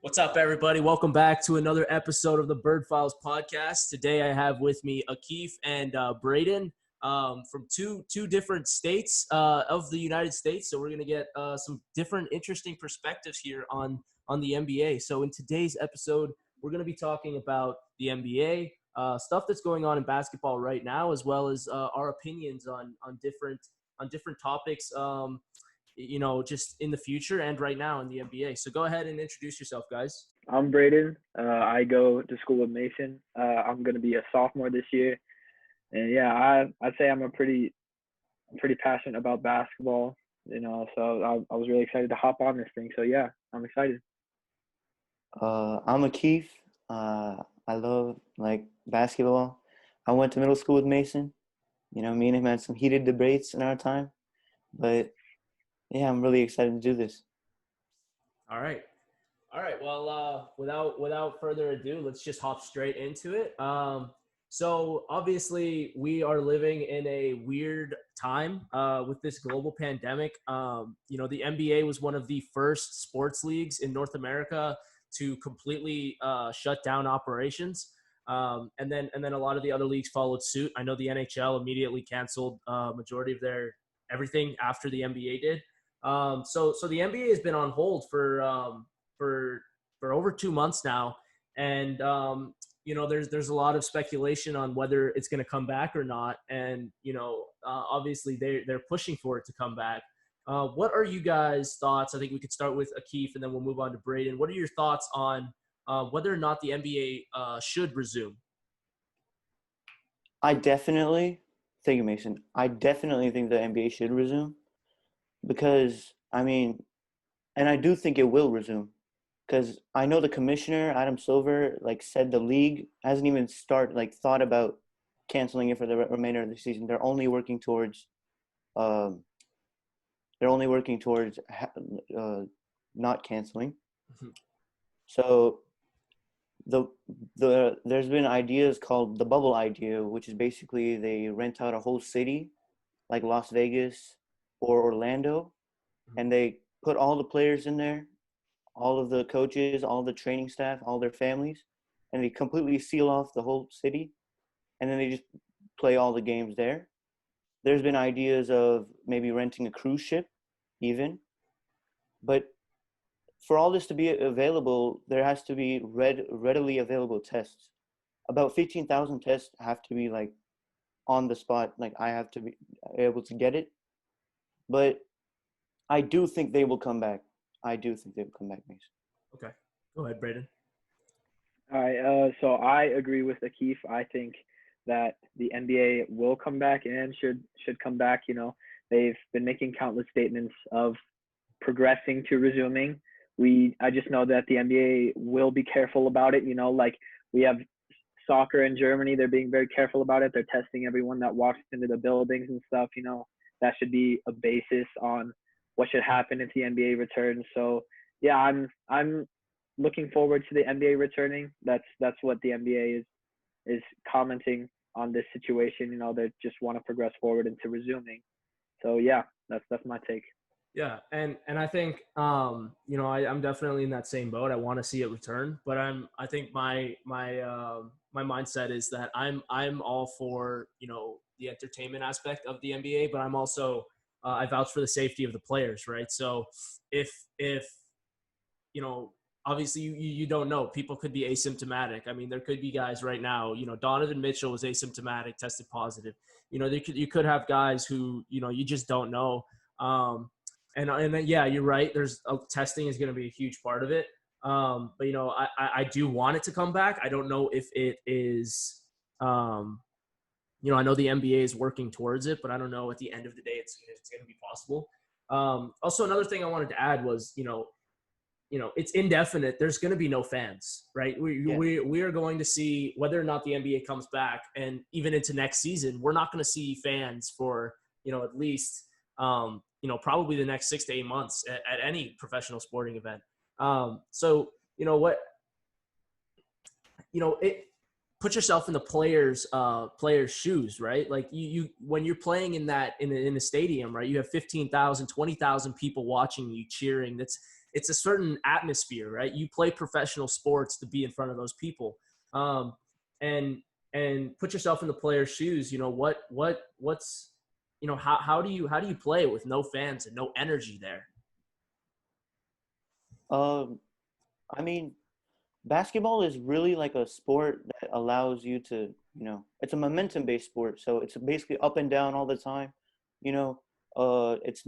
What's up, everybody? Welcome back to another episode of the Burd Files podcast. Today, I have with me Akif and Braedon from two different states of the United States. So we're going to get some different, interesting perspectives here on the NBA. So in today's episode, we're going to be talking about the NBA, stuff that's going on in basketball right now, as well as our opinions on different topics. Just in the future and right now in the NBA. So go ahead and introduce yourself, guys. I'm Braedon. I go to school with Mason. I'm going to be a sophomore this year. And yeah, I'd say I'm pretty passionate about basketball, so I was really excited to hop on this thing. So yeah, I'm excited. I'm Akif. I love basketball. I went to middle school with Mason. Me and him had some heated debates in our time, but yeah, I'm really excited to do this. All right. Well, without further ado, let's just hop straight into it. So obviously we are living in a weird time with this global pandemic. The NBA was one of the first sports leagues in North America to completely shut down operations. And then a lot of the other leagues followed suit. I know the NHL immediately canceled majority of their everything after the NBA did. So the NBA has been on hold for over 2 months now, and there's a lot of speculation on whether it's going to come back or not, and obviously they're pushing for it to come back. What are you guys' thoughts? I think we could start with Akif, and then we'll move on to Braedon. What are your thoughts on whether or not the NBA should resume? Thank you, Mason. I definitely think the NBA should resume. Because, and I do think it will resume. Because I know the commissioner, Adam Silver, said the league hasn't even thought about canceling it for the remainder of the season. They're only working towards not canceling. Mm-hmm. So there's been ideas called the bubble idea, which is basically they rent out a whole city, like Las Vegas or Orlando, and they put all the players in there, all of the coaches, all the training staff, all their families, and they completely seal off the whole city, and then they just play all the games there. There's been ideas of maybe renting a cruise ship even, but for all this to be available, there has to be readily available tests. About 15,000 tests have to be on the spot, I have to be able to get it. But I do think they will come back. Mason. Okay. Go ahead, Braedon. All right. So I agree with Akif. I think that the NBA will come back and should come back. They've been making countless statements of progressing to resuming. I just know that the NBA will be careful about it. We have soccer in Germany. They're being very careful about it. They're testing everyone that walks into the buildings and stuff. That should be a basis on what should happen if the NBA returns. So yeah, I'm looking forward to the NBA returning. That's what the NBA is commenting on this situation. They just want to progress forward into resuming. So yeah, that's my take. Yeah, and I think I'm definitely in that same boat. I want to see it return, but I think my mindset is that I'm all for the entertainment aspect of the NBA, but I'm also I vouch for the safety of the players, right? So if obviously you don't know, people could be asymptomatic. I mean, there could be guys right now. Donovan Mitchell was asymptomatic, tested positive. You could have guys who you just don't know. And then, yeah, you're right. Testing is going to be a huge part of it. But I do want it to come back. I don't know if it is. I know the NBA is working towards it, but I don't know at the end of the day it's going to be possible. Also, another thing I wanted to add was it's indefinite. There's going to be no fans, right? We are going to see whether or not the NBA comes back, and even into next season, we're not going to see fans for at least. Probably the next 6 to 8 months at any professional sporting event. So put yourself in the players' shoes, right? Like you when you're playing in a stadium, right? You have 15,000, 20,000 people watching you cheering. it's a certain atmosphere, right? You play professional sports to be in front of those people. And put yourself in the player's shoes. What's how do you play with no fans and no energy there? I mean, basketball is really like a sport that allows you to, it's a momentum-based sport. So it's basically up and down all the time. It's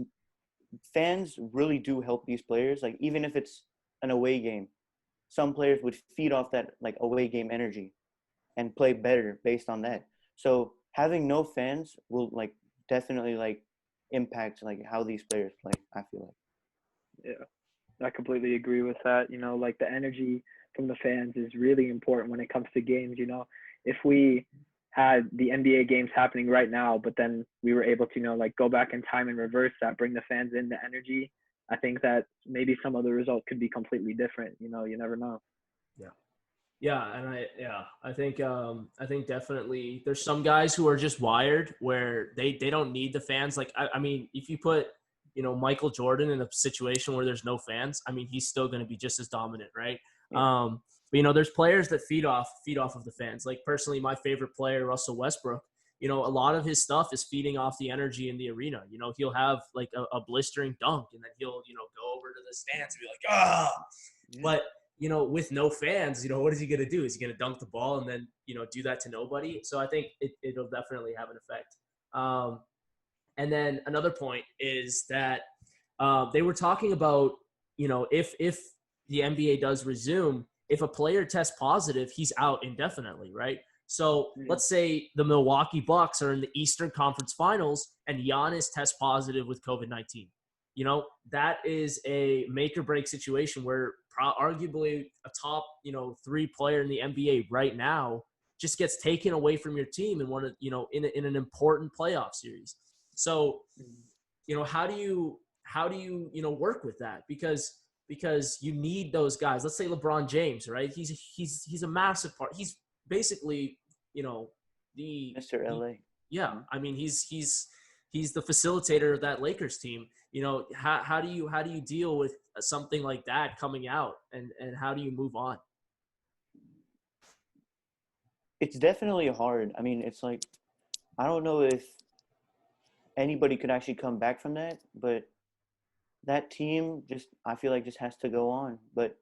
fans really do help these players. Like even if it's an away game, some players would feed off that like away game energy and play better based on that. So having no fans will like definitely like impact like how these players play, I feel like. Yeah, I completely agree with that. Like the energy from the fans is really important when it comes to games. If we had the NBA games happening right now, but then we were able to, like go back in time and reverse that, bring the fans in, the energy, I think that maybe some of the results could be completely different. You never know. Yeah. Yeah, and I think definitely there's some guys who are just wired where they don't need the fans. Like I mean, if you put Michael Jordan in a situation where there's no fans, I mean he's still going to be just as dominant, right? Yeah. But there's players that feed off of the fans. Like personally, my favorite player, Russell Westbrook. A lot of his stuff is feeding off the energy in the arena. He'll have like a blistering dunk, and then he'll go over to the stands and be like, ah, Yeah. but with no fans, what is he going to do? Is he going to dunk the ball and then, do that to nobody? So I think it'll definitely have an effect. And then another point is that they were talking about, if the NBA does resume, if a player tests positive, he's out indefinitely, right? So let's say the Milwaukee Bucks are in the Eastern Conference Finals and Giannis tests positive with COVID-19. That is a make or break situation where arguably a top, 3 player in the NBA right now just gets taken away from your team and in an important playoff series. So, how do you work with that? Because you need those guys. Let's say LeBron James, right? He's a massive part. He's basically, the Mr. LA. Yeah, I mean he's the facilitator of that Lakers team. How do you deal with something like that coming out, and how do you move on? It's definitely hard. I mean, it's like I don't know if anybody could actually come back from that, but that team I feel like just has to go on. But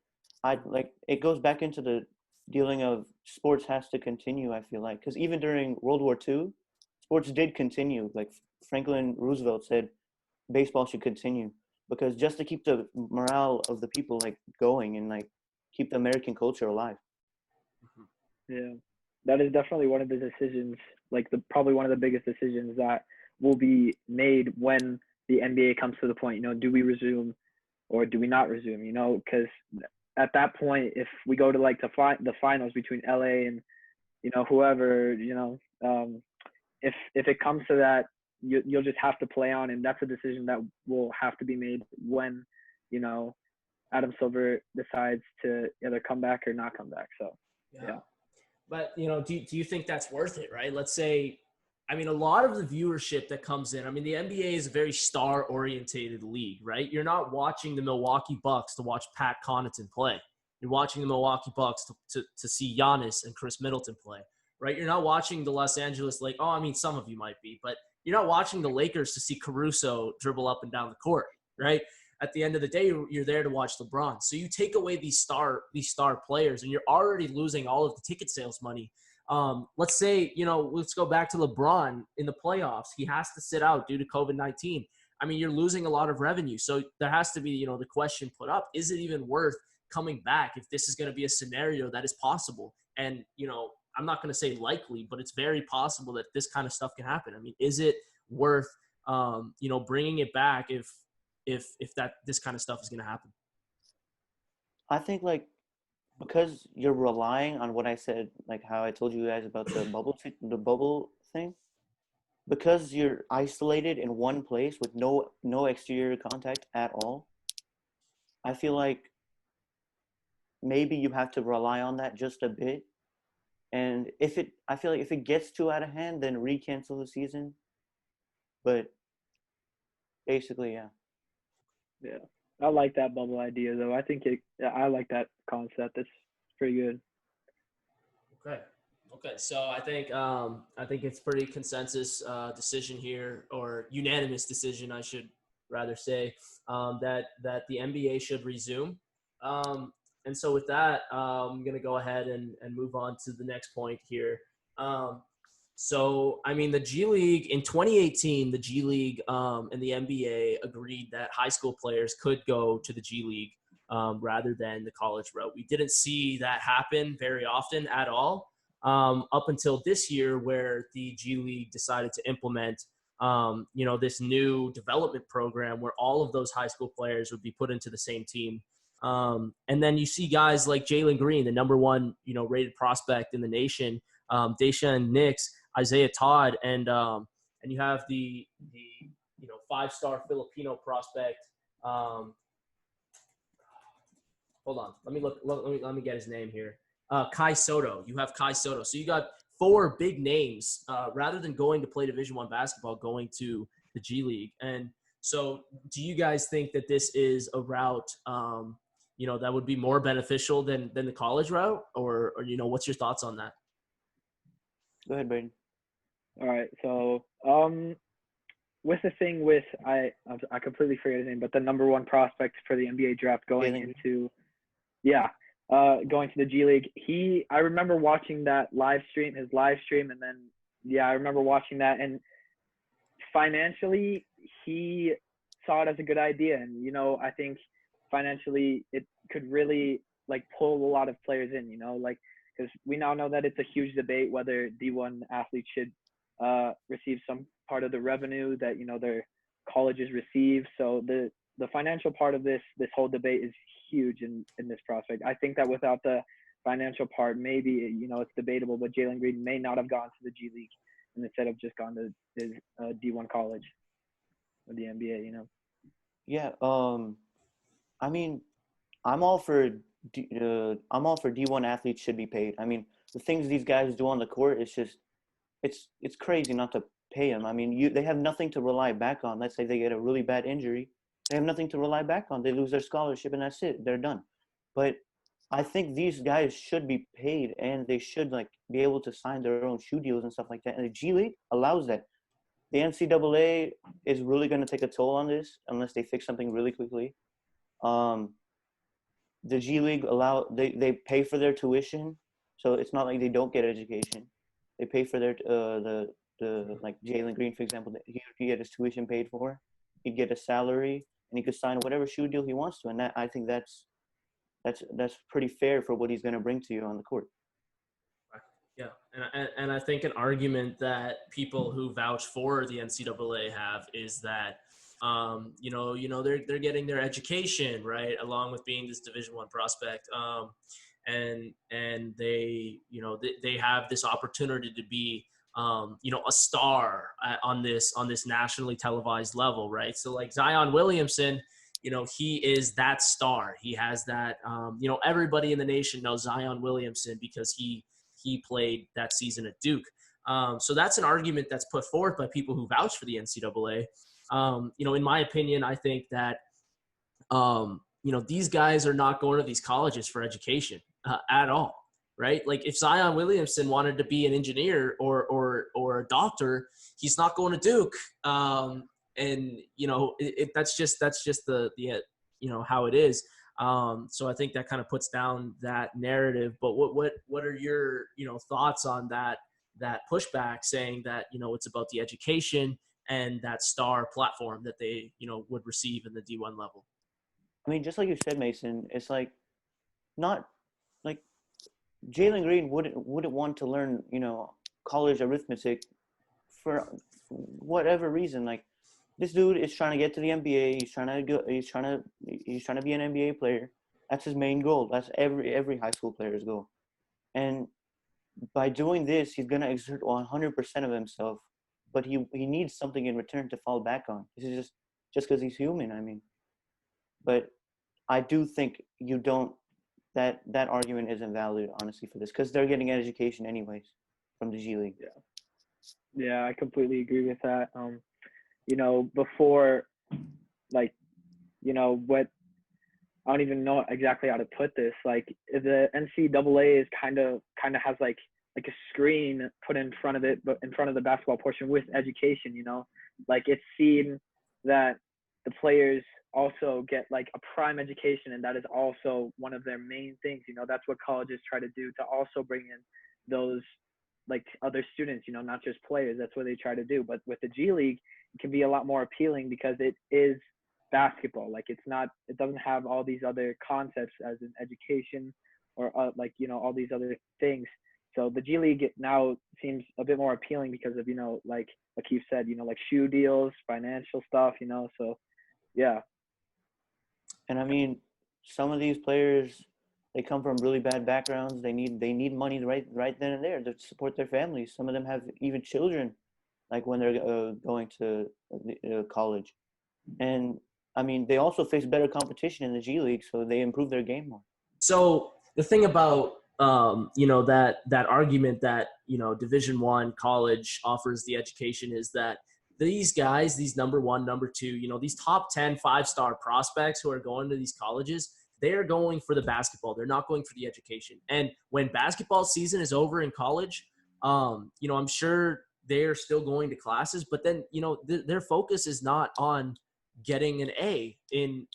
it goes back into the dealing of sports has to continue, I feel like, because even during World War II, sports did continue. Like Franklin Roosevelt said, baseball should continue because just to keep the morale of the people like going and like keep the American culture alive. Yeah, that is definitely one of the decisions, like probably one of the biggest decisions that will be made when the NBA comes to the point, do we resume or do we not resume, because at that point, if we go to like the finals between LA and, whoever, if it comes to that, you'll just have to play on, and that's a decision that will have to be made when, Adam Silver decides to either come back or not come back. So, yeah. But, do you think that's worth it, right? Let's say, I mean, a lot of the viewership that comes in, I mean, the NBA is a very star-orientated league, right? You're not watching the Milwaukee Bucks to watch Pat Connaughton play. You're watching the Milwaukee Bucks to see Giannis and Chris Middleton play, right? You're not watching the Los Angeles Lakers. Oh, I mean, some of you might be, but you're not watching the Lakers to see Caruso dribble up and down the court, right? At the end of the day, you're there to watch LeBron. So you take away these star players, and you're already losing all of the ticket sales money. Let's say, let's go back to LeBron in the playoffs. He has to sit out due to COVID-19. I mean, you're losing a lot of revenue. So there has to be, the question put up, is it even worth coming back if this is going to be a scenario that is possible? And, I'm not going to say likely, but it's very possible that this kind of stuff can happen. I mean, is it worth, bringing it back if this kind of stuff is going to happen? I think like because you're relying on what I said, like how I told you guys about the bubble thing, because you're isolated in one place with no exterior contact at all. I feel like maybe you have to rely on that just a bit. And I feel like if it gets too out of hand, then recancel the season. But basically, yeah. Yeah. I like that bubble idea though. I like that concept. It's pretty good. Okay. Okay. So I think it's pretty consensus decision here, or unanimous decision, I should rather say, that the NBA should resume. Um, and so with that, I'm gonna go ahead and move on to the next point here. Um, so I mean, the G League in 2018, the G League and the NBA agreed that high school players could go to the G League rather than the college route. We didn't see that happen very often at all up until this year, where the G League decided to implement, this new development program where all of those high school players would be put into the same team. And then you see guys like Jalen Green, the number one, rated prospect in the nation, Daishan Nix, Isaiah Todd, and you have the 5-star Filipino prospect. Hold on. Let me look. Let me get his name here. Kai Soto. You have Kai Soto. So you got four big names rather than going to play Division I basketball, going to the G League. And so, do you guys think that this is a route, that would be more beneficial than the college route, or what's your thoughts on that? Go ahead, Braedon. All right. So with the thing with I completely forget his name, but the number one prospect for the NBA draft going into going to the G League. I remember watching that his live stream, and then I remember watching that, and financially he saw it as a good idea, and I think financially it could really like pull a lot of players in, because we now know that it's a huge debate whether D1 athletes should receive some part of the revenue that their colleges receive. So the financial part of this whole debate is huge in this prospect. I think that without the financial part, maybe it's debatable, but Jalen Green may not have gone to the G League and instead of just gone to his D1 college or the NBA. Yeah. I mean, I'm all for D1 athletes should be paid. I mean, the things these guys do on the court, it's crazy not to pay them. I mean, they have nothing to rely back on. Let's say they get a really bad injury, they have nothing to rely back on. They lose their scholarship, and that's it. They're done. But I think these guys should be paid, and they should be able to sign their own shoe deals and stuff like that. And the G League allows that. The NCAA is really going to take a toll on this unless they fix something really quickly. The G League they pay for their tuition, so it's not like they don't get education. They pay for their like Jalen Green, for example, he get his tuition paid for, he'd get a salary, and he could sign whatever shoe deal he wants to. And I think that's pretty fair for what he's going to bring to you on the court. Yeah, and I think an argument that people who vouch for the NCAA have is that they're getting their education right along with being this Division I prospect, and they have this opportunity to be a star on this nationally televised level, right? So like Zion Williamson, he is that star. He has that. Everybody in the nation knows Zion Williamson because he played that season at Duke. So that's an argument that's put forth by people who vouch for the NCAA. In my opinion, I think that, these guys are not going to these colleges for education at all, right? Like if Zion Williamson wanted to be an engineer or a doctor, he's not going to Duke. That's just the how it is. So I think that kind of puts down that narrative. But what are your thoughts on that pushback, saying that it's about the education and that star platform that they would receive in the D1 level? I mean, just like you said, Mason, it's like not like Jalen Green wouldn't want to learn college arithmetic for whatever reason. Like this dude is trying to get to the NBA. He's trying to be an NBA player. That's his main goal. That's every high school player's goal. And by doing this, he's gonna exert 100% of himself, but he needs something in return to fall back on. This is just because he's human. I mean, but I do think that argument isn't valid, honestly, for this, because they're getting an education anyways from the G League. Yeah, I completely agree with that. Before, what I don't even know exactly how to put this. Like the NCAA is kind of has like a screen put in front of it, but in front of the basketball portion with education. Like it's seen that the players also get like a prime education, and that is also one of their main things. That's what colleges try to do, to also bring in those like other students, not just players. That's what they try to do. But with the G League, it can be a lot more appealing because it is basketball. Like it doesn't have all these other concepts as in education or like all these other things. So the G League now seems a bit more appealing because of like Akif said, like shoe deals, financial stuff, so yeah. And I mean, some of these players, they come from really bad backgrounds. They need money right then and there to support their families. Some of them have even children, like when they're going to college. And I mean, they also face better competition in the G League, so they improve their game more. So the thing about that argument that Division I college offers the education is that these guys, these number one, number two, these top 10 5-star prospects who are going to these colleges, they're going for the basketball. They're not going for the education. And when basketball season is over in college, I'm sure they're still going to classes, but then their focus is not on getting an A in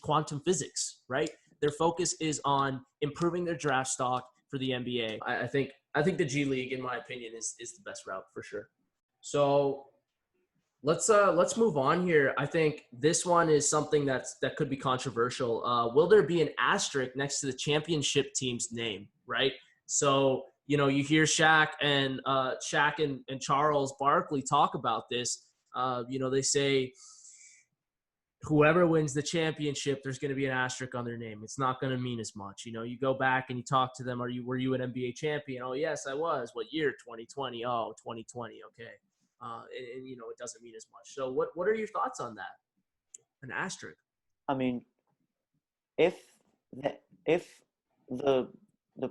quantum physics, right? Their focus is on improving their draft stock for the NBA. I think the G League, in my opinion, is the best route for sure. So let's move on here. I think this one is something that could be controversial. Will there be an asterisk next to the championship team's name? Right. So you hear Shaq and Charles Barkley talk about this. They say, whoever wins the championship, there's going to be an asterisk on their name. It's not going to mean as much. You go back and you talk to them. Were you an NBA champion? Oh, yes, I was. What year? 2020. Oh, 2020. Okay. And it doesn't mean as much. So what are your thoughts on that? An asterisk. I mean, if the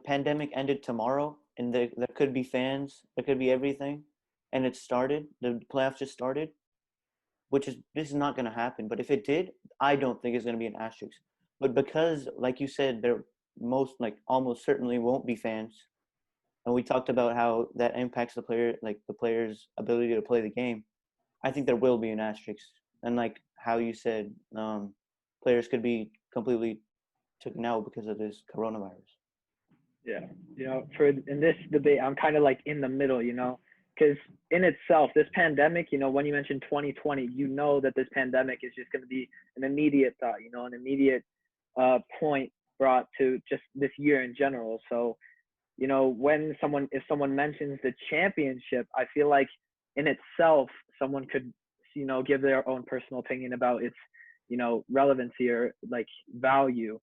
pandemic ended tomorrow and there could be fans, there could be everything, and it started, the playoffs just started, this is not going to happen. But if it did, I don't think it's going to be an asterisk. But because, like you said, there almost certainly won't be fans, and we talked about how that impacts the player's ability to play the game, I think there will be an asterisk. And like how you said, players could be completely taken out because of this coronavirus. Yeah, in this debate, I'm kind of like in the middle, because in itself, this pandemic, when you mentioned 2020, that this pandemic is just going to be an immediate thought, an immediate point brought to just this year in general. So, if someone mentions the championship, I feel like in itself, someone could, give their own personal opinion about its, relevancy or like value.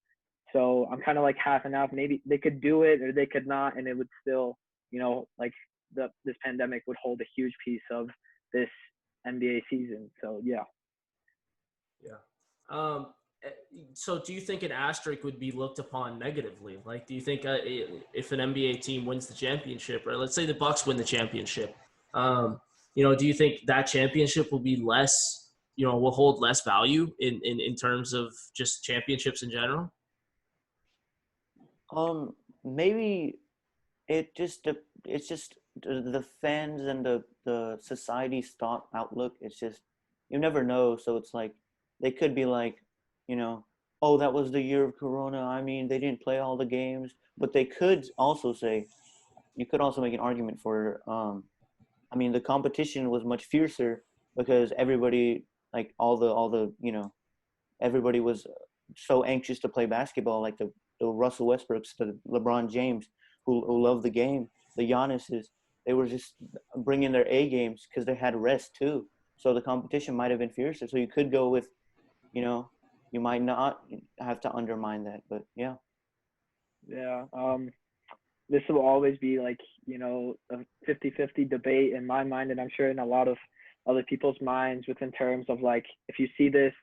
So I'm kind of like half and half. Maybe they could do it or they could not, and it would still, this pandemic would hold a huge piece of this NBA season. So yeah. Yeah. So do you think an asterisk would be looked upon negatively? Like, do you think if an NBA team wins the championship, or let's say the Bucks win the championship, do you think that championship will be less, will hold less value in terms of just championships in general? Maybe it's just the fans and the society's thought outlook. It's just, you never know. So it's like, they could be like, oh, that was the year of Corona. I mean, they didn't play all the games, but they could also say, you could also make an argument for, I mean, the competition was much fiercer because everybody, like all the everybody was so anxious to play basketball, like the Russell Westbrooks, the LeBron James, who love the game, the Giannis's, they were just bringing their A games because they had rest too. So the competition might have been fiercer. So you could go with, you might not have to undermine that, but yeah. Yeah. This will always be like, a 50-50 debate in my mind, and I'm sure in a lot of other people's minds, within terms of like, if you see this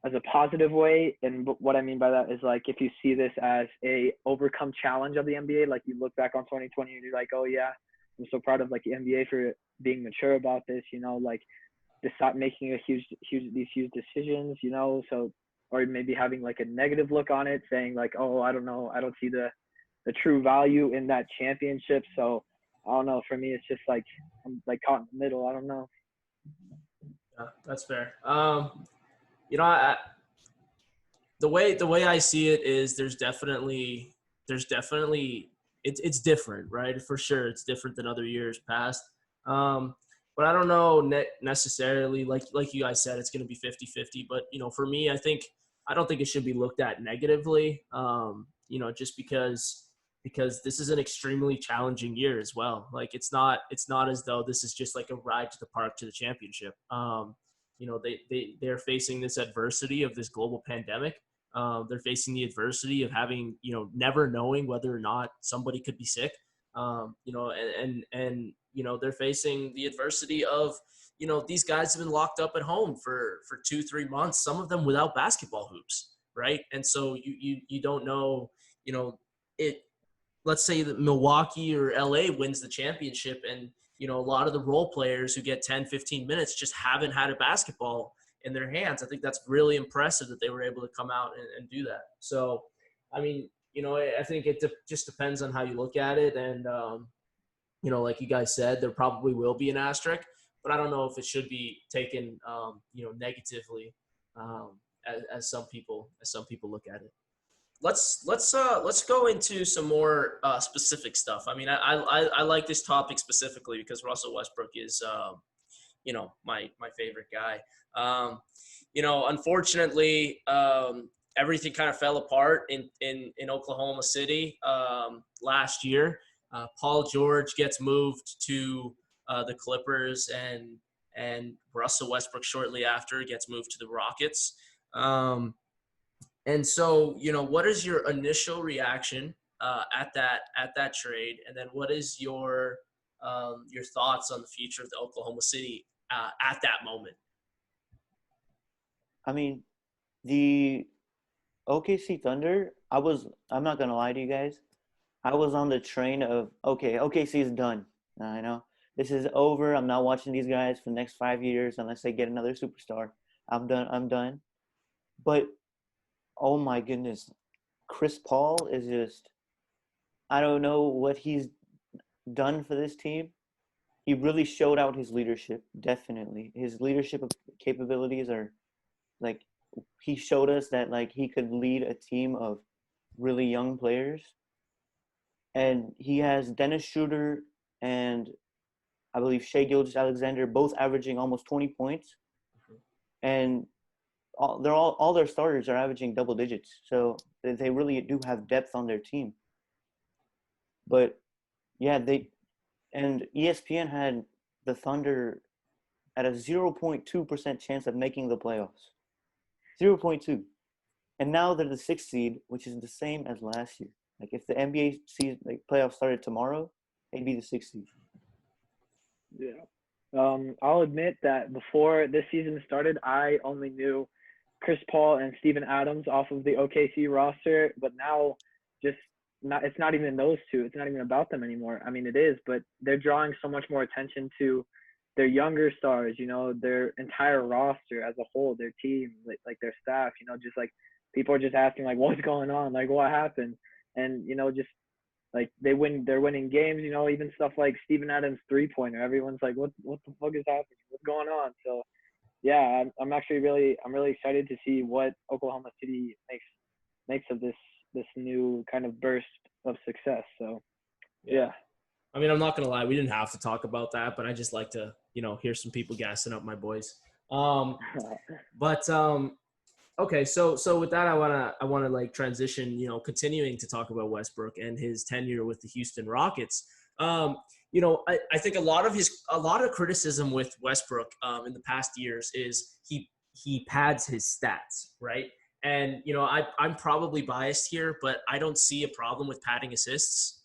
as a positive way, and what I mean by that is like, if you see this as a overcome challenge of the NBA, like you look back on 2020 and you're like, oh yeah, I'm so proud of like the NBA for being mature about this, like to stop making these huge decisions, so or maybe having like a negative look on it, saying like, oh, I don't know, I don't see the true value in that championship. So I don't know. For me, it's just like I'm like caught in the middle. I don't know. Yeah, that's fair. The way I see it is there's definitely it's different, right? For sure, it's different than other years past. Um, but I don't know necessarily like you guys said, it's going to be 50-50. But for me, I don't think it should be looked at negatively. Just because this is an extremely challenging year as well. Like it's not as though this is just like a ride to the park to the championship. They're facing this adversity of this global pandemic. They're facing the adversity of having, never knowing whether or not somebody could be sick. They're facing the adversity of, these guys have been locked up at home for 2-3 months, some of them without basketball hoops. Right. And so you don't know, it, let's say that Milwaukee or LA wins the championship, and, a lot of the role players who get 10-15 minutes just haven't had a basketball in their hands. I think that's really impressive that they were able to come out and do that. So, I mean, I think it just depends on how you look at it. And, like you guys said, there probably will be an asterisk, but I don't know if it should be taken, negatively, as some people look at it. Let's go into some more specific stuff. I mean, I like this topic specifically because Russell Westbrook is, my favorite guy. Unfortunately, everything kind of fell apart in Oklahoma City last year. Paul George gets moved to the Clippers, and Russell Westbrook shortly after gets moved to the Rockets. And so, what is your initial reaction at that trade, and then what is your thoughts on the future of the Oklahoma City at that moment? I mean, the OKC Thunder, I'm not going to lie to you guys. I was on the train of, okay, OKC is done. I know. This is over. I'm not watching these guys for the next 5 years unless they get another superstar. I'm done. But, oh my goodness, Chris Paul is just, I don't know what he's done for this team. He really showed out his leadership, definitely. His leadership capabilities are, like, he showed us that, like, he could lead a team of really young players. And he has Dennis Schroeder and I believe Shai Gilgeous-Alexander both averaging almost 20 points. And all their starters are averaging double digits. So they really do have depth on their team. But, yeah, and ESPN had the Thunder at a 0.2% chance of making the playoffs. 0.2. And now they're the 6th seed, which is the same as last year. Like, if the NBA season, like, playoffs started tomorrow, they'd be the 6th seed. Yeah. I'll admit that before this season started, I only knew Chris Paul and Steven Adams off of the OKC roster, but now it's not even those two. It's not even about them anymore. I mean, it is, but they're drawing so much more attention to their younger stars, their entire roster as a whole, their team, like their staff, just like people are just asking like, what's going on? Like, what happened? And, just like they're winning games, even stuff like Steven Adams 3-pointer. Everyone's like, what the fuck is happening? What's going on? So yeah, I'm really excited to see what Oklahoma City makes of this new kind of burst of success. So yeah. I mean, I'm not gonna lie, we didn't have to talk about that, but I just like to, hear some people gassing up my boys. Okay, so with that, I wanna like transition, continuing to talk about Westbrook and his tenure with the Houston Rockets. I think a lot of criticism with Westbrook in the past years is he pads his stats, right? And I'm probably biased here, but I don't see a problem with padding assists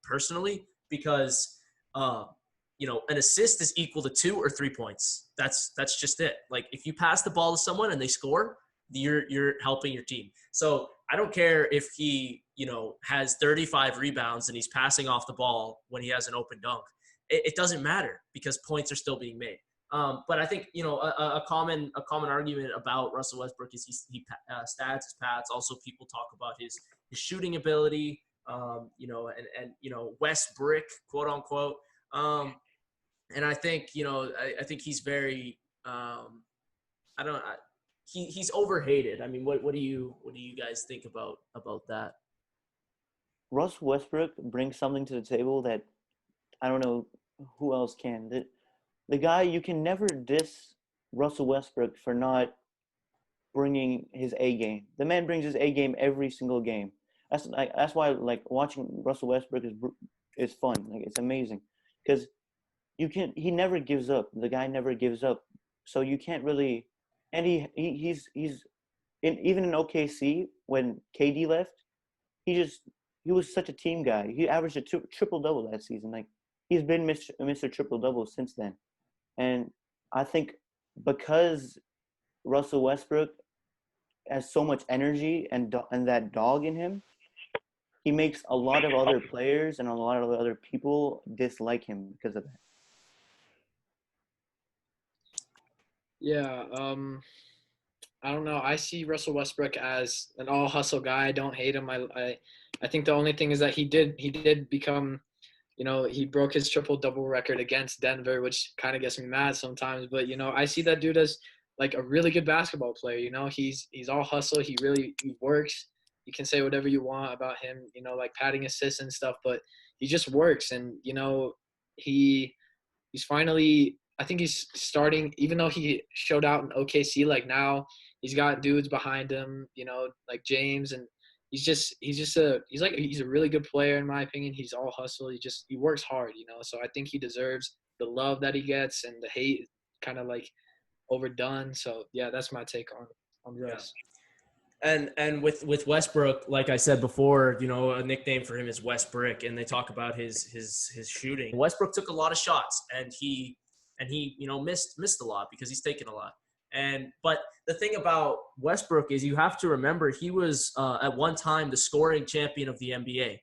personally, because an assist is equal to 2 or 3 points. That's just it. Like, if you pass the ball to someone and they score, you're helping your team. So I don't care if he, has 35 rebounds and he's passing off the ball when he has an open dunk. It doesn't matter, because points are still being made. But I think a common argument about Russell Westbrook is he stats, his pats. Also, people talk about his shooting ability. And Westbrook, quote unquote. And I think I think he's very I don't he's overhated. I mean, what do you guys think about that? Russ Westbrook brings something to the table that I don't know who else can. The guy, you can never diss Russell Westbrook for not bringing his A game. The man brings his A game every single game. That's why like watching Russell Westbrook is fun. Like it's amazing because he never gives up. The guy never gives up. So you can't really, and he's even in OKC when KD left, he was such a team guy. He averaged a triple double that season. Like he's been Mr. Triple Double since then. And I think because Russell Westbrook has so much energy and that dog in him, he makes a lot of other players and a lot of other people dislike him because of that. Yeah, I don't know. I see Russell Westbrook as an all hustle guy. I don't hate him. I think the only thing is that he did become, he broke his triple double record against Denver, which kind of gets me mad sometimes. But I see that dude as like a really good basketball player. He's all hustle. He works. You can say whatever you want about him, like padding assists and stuff, but he just works. And he's finally. I think he's starting, even though he showed out in OKC, like now he's got dudes behind him, like James, and he's a really good player in my opinion. He's all hustle. He works hard, so I think he deserves the love that he gets, and the hate kind of like overdone. So yeah, that's my take on this. And with Westbrook, like I said before, a nickname for him is Westbrook, and they talk about his shooting. Westbrook took a lot of shots, and he missed a lot because he's taken a lot. But the thing about Westbrook is you have to remember he was at one time the scoring champion of the NBA,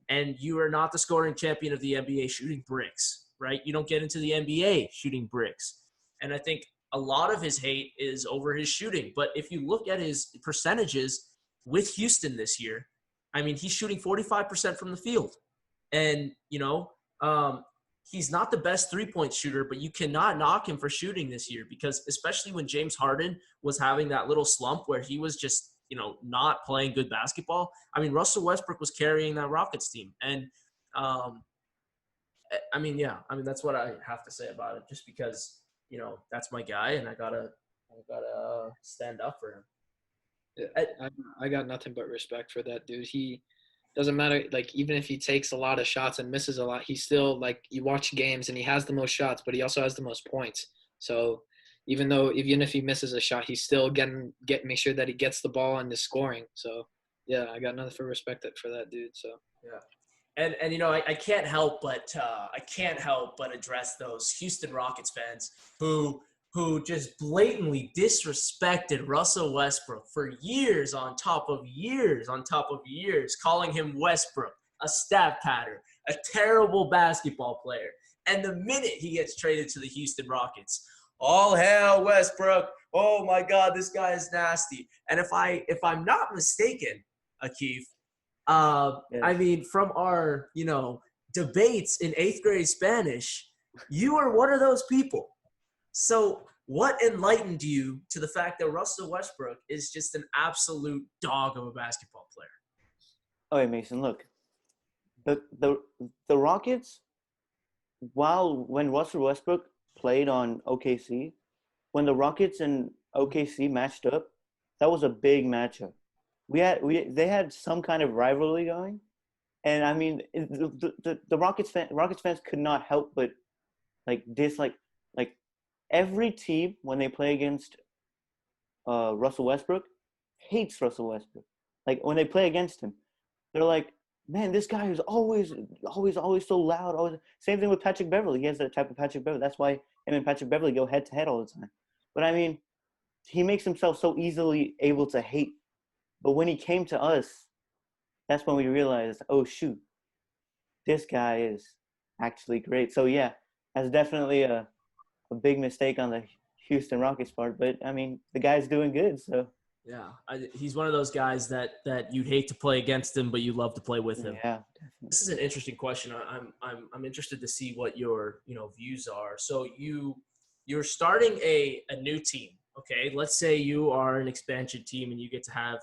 and you are not the scoring champion of the NBA shooting bricks, right? You don't get into the NBA shooting bricks. And I think a lot of his hate is over his shooting. But if you look at his percentages with Houston this year, I mean, he's shooting 45% from the field. And, he's not the best three-point shooter, but you cannot knock him for shooting this year because especially when James Harden was having that little slump where he was just, not playing good basketball. I mean, Russell Westbrook was carrying that Rockets team. And, that's what I have to say about it just because, that's my guy and I gotta stand up for him. Yeah, I got nothing but respect for that dude. He doesn't matter, like, even if he takes a lot of shots and misses a lot, he's still, like, you watch games and he has the most shots, but he also has the most points. So even if he misses a shot, he's still make sure that he gets the ball and is scoring. So, yeah, I got nothing for respect for that dude. So, yeah. And I can't help but address those Houston Rockets fans who just blatantly disrespected Russell Westbrook for years on top of years, calling him Westbrook, a stat pattern, a terrible basketball player. And the minute he gets traded to the Houston Rockets, all hail Westbrook. Oh my God, this guy is nasty. And if I'm not mistaken, Akif, yes. I mean, from our, debates in 8th grade Spanish, you are one of those people. So what enlightened you to the fact that Russell Westbrook is just an absolute dog of a basketball player? Okay, Mason, look. The Rockets, when Russell Westbrook played on OKC, when the Rockets and OKC matched up, that was a big matchup. They had some kind of rivalry going, and I mean the Rockets fans could not help but dislike every team when they play against Russell Westbrook hates Russell Westbrook. Like when they play against him, they're like, man, this guy is always so loud. Same thing with Patrick Beverley. He has that type of Patrick Beverley. That's why him and Patrick Beverley go head to head all the time. But I mean, he makes himself so easily able to hate. But when he came to us, that's when we realized, oh shoot, this guy is actually great. So yeah, that's definitely a a big mistake on the Houston Rockets part. But I mean, the guy's doing good, so Yeah, he's one of those guys that you'd hate to play against him, but you love to play with him. yeah. This is an interesting question. I'm interested to see what your views are. So you're starting a new team. Okay, let's say you are an expansion team and you get to have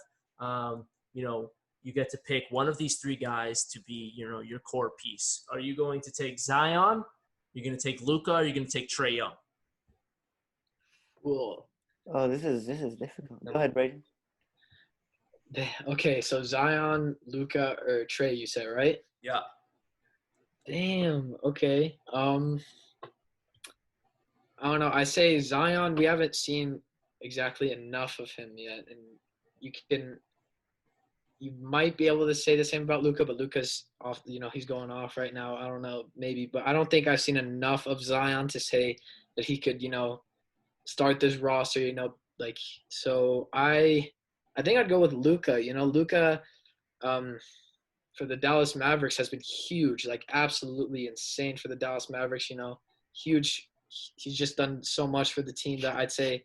you get to pick one of these three guys to be your core piece. Are you going to take Zion? You're going to take Luka? Or are you going to take Trae Young? Cool. Oh, this is difficult. Go ahead, Braedon. Okay, so Zion, Luka, or Trae, you said, right? Yeah. Damn. Okay. I don't know. I say Zion. We haven't seen exactly enough of him yet, and you might be able to say the same about Luka, but Luka's off. He's going off right now. I don't know, maybe, but I don't think I've seen enough of Zion to say that he could, start this roster. So I think I'd go with Luka. Luka, for the Dallas Mavericks has been huge, like absolutely insane for the Dallas Mavericks. Huge. He's just done so much for the team that I'd say,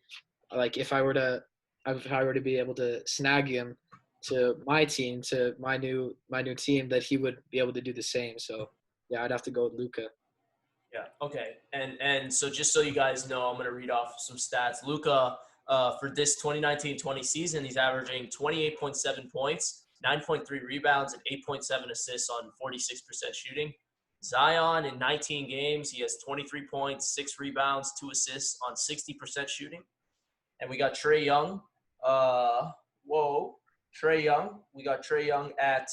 like, if I were to be able to snag him to my team, to my new team, that he would be able to do the same. So yeah, I'd have to go with Luka. Yeah. Okay. And so just so you guys know, I'm going to read off some stats. Luka, for this 2019-20 season, he's averaging 28.7 points, 9.3 rebounds, and 8.7 assists on 46% shooting. Zion, in 19 games, he has 23 points, 6 rebounds, 2 assists on 60% shooting. And we got Trae Young. Trae Young. We got Trae Young at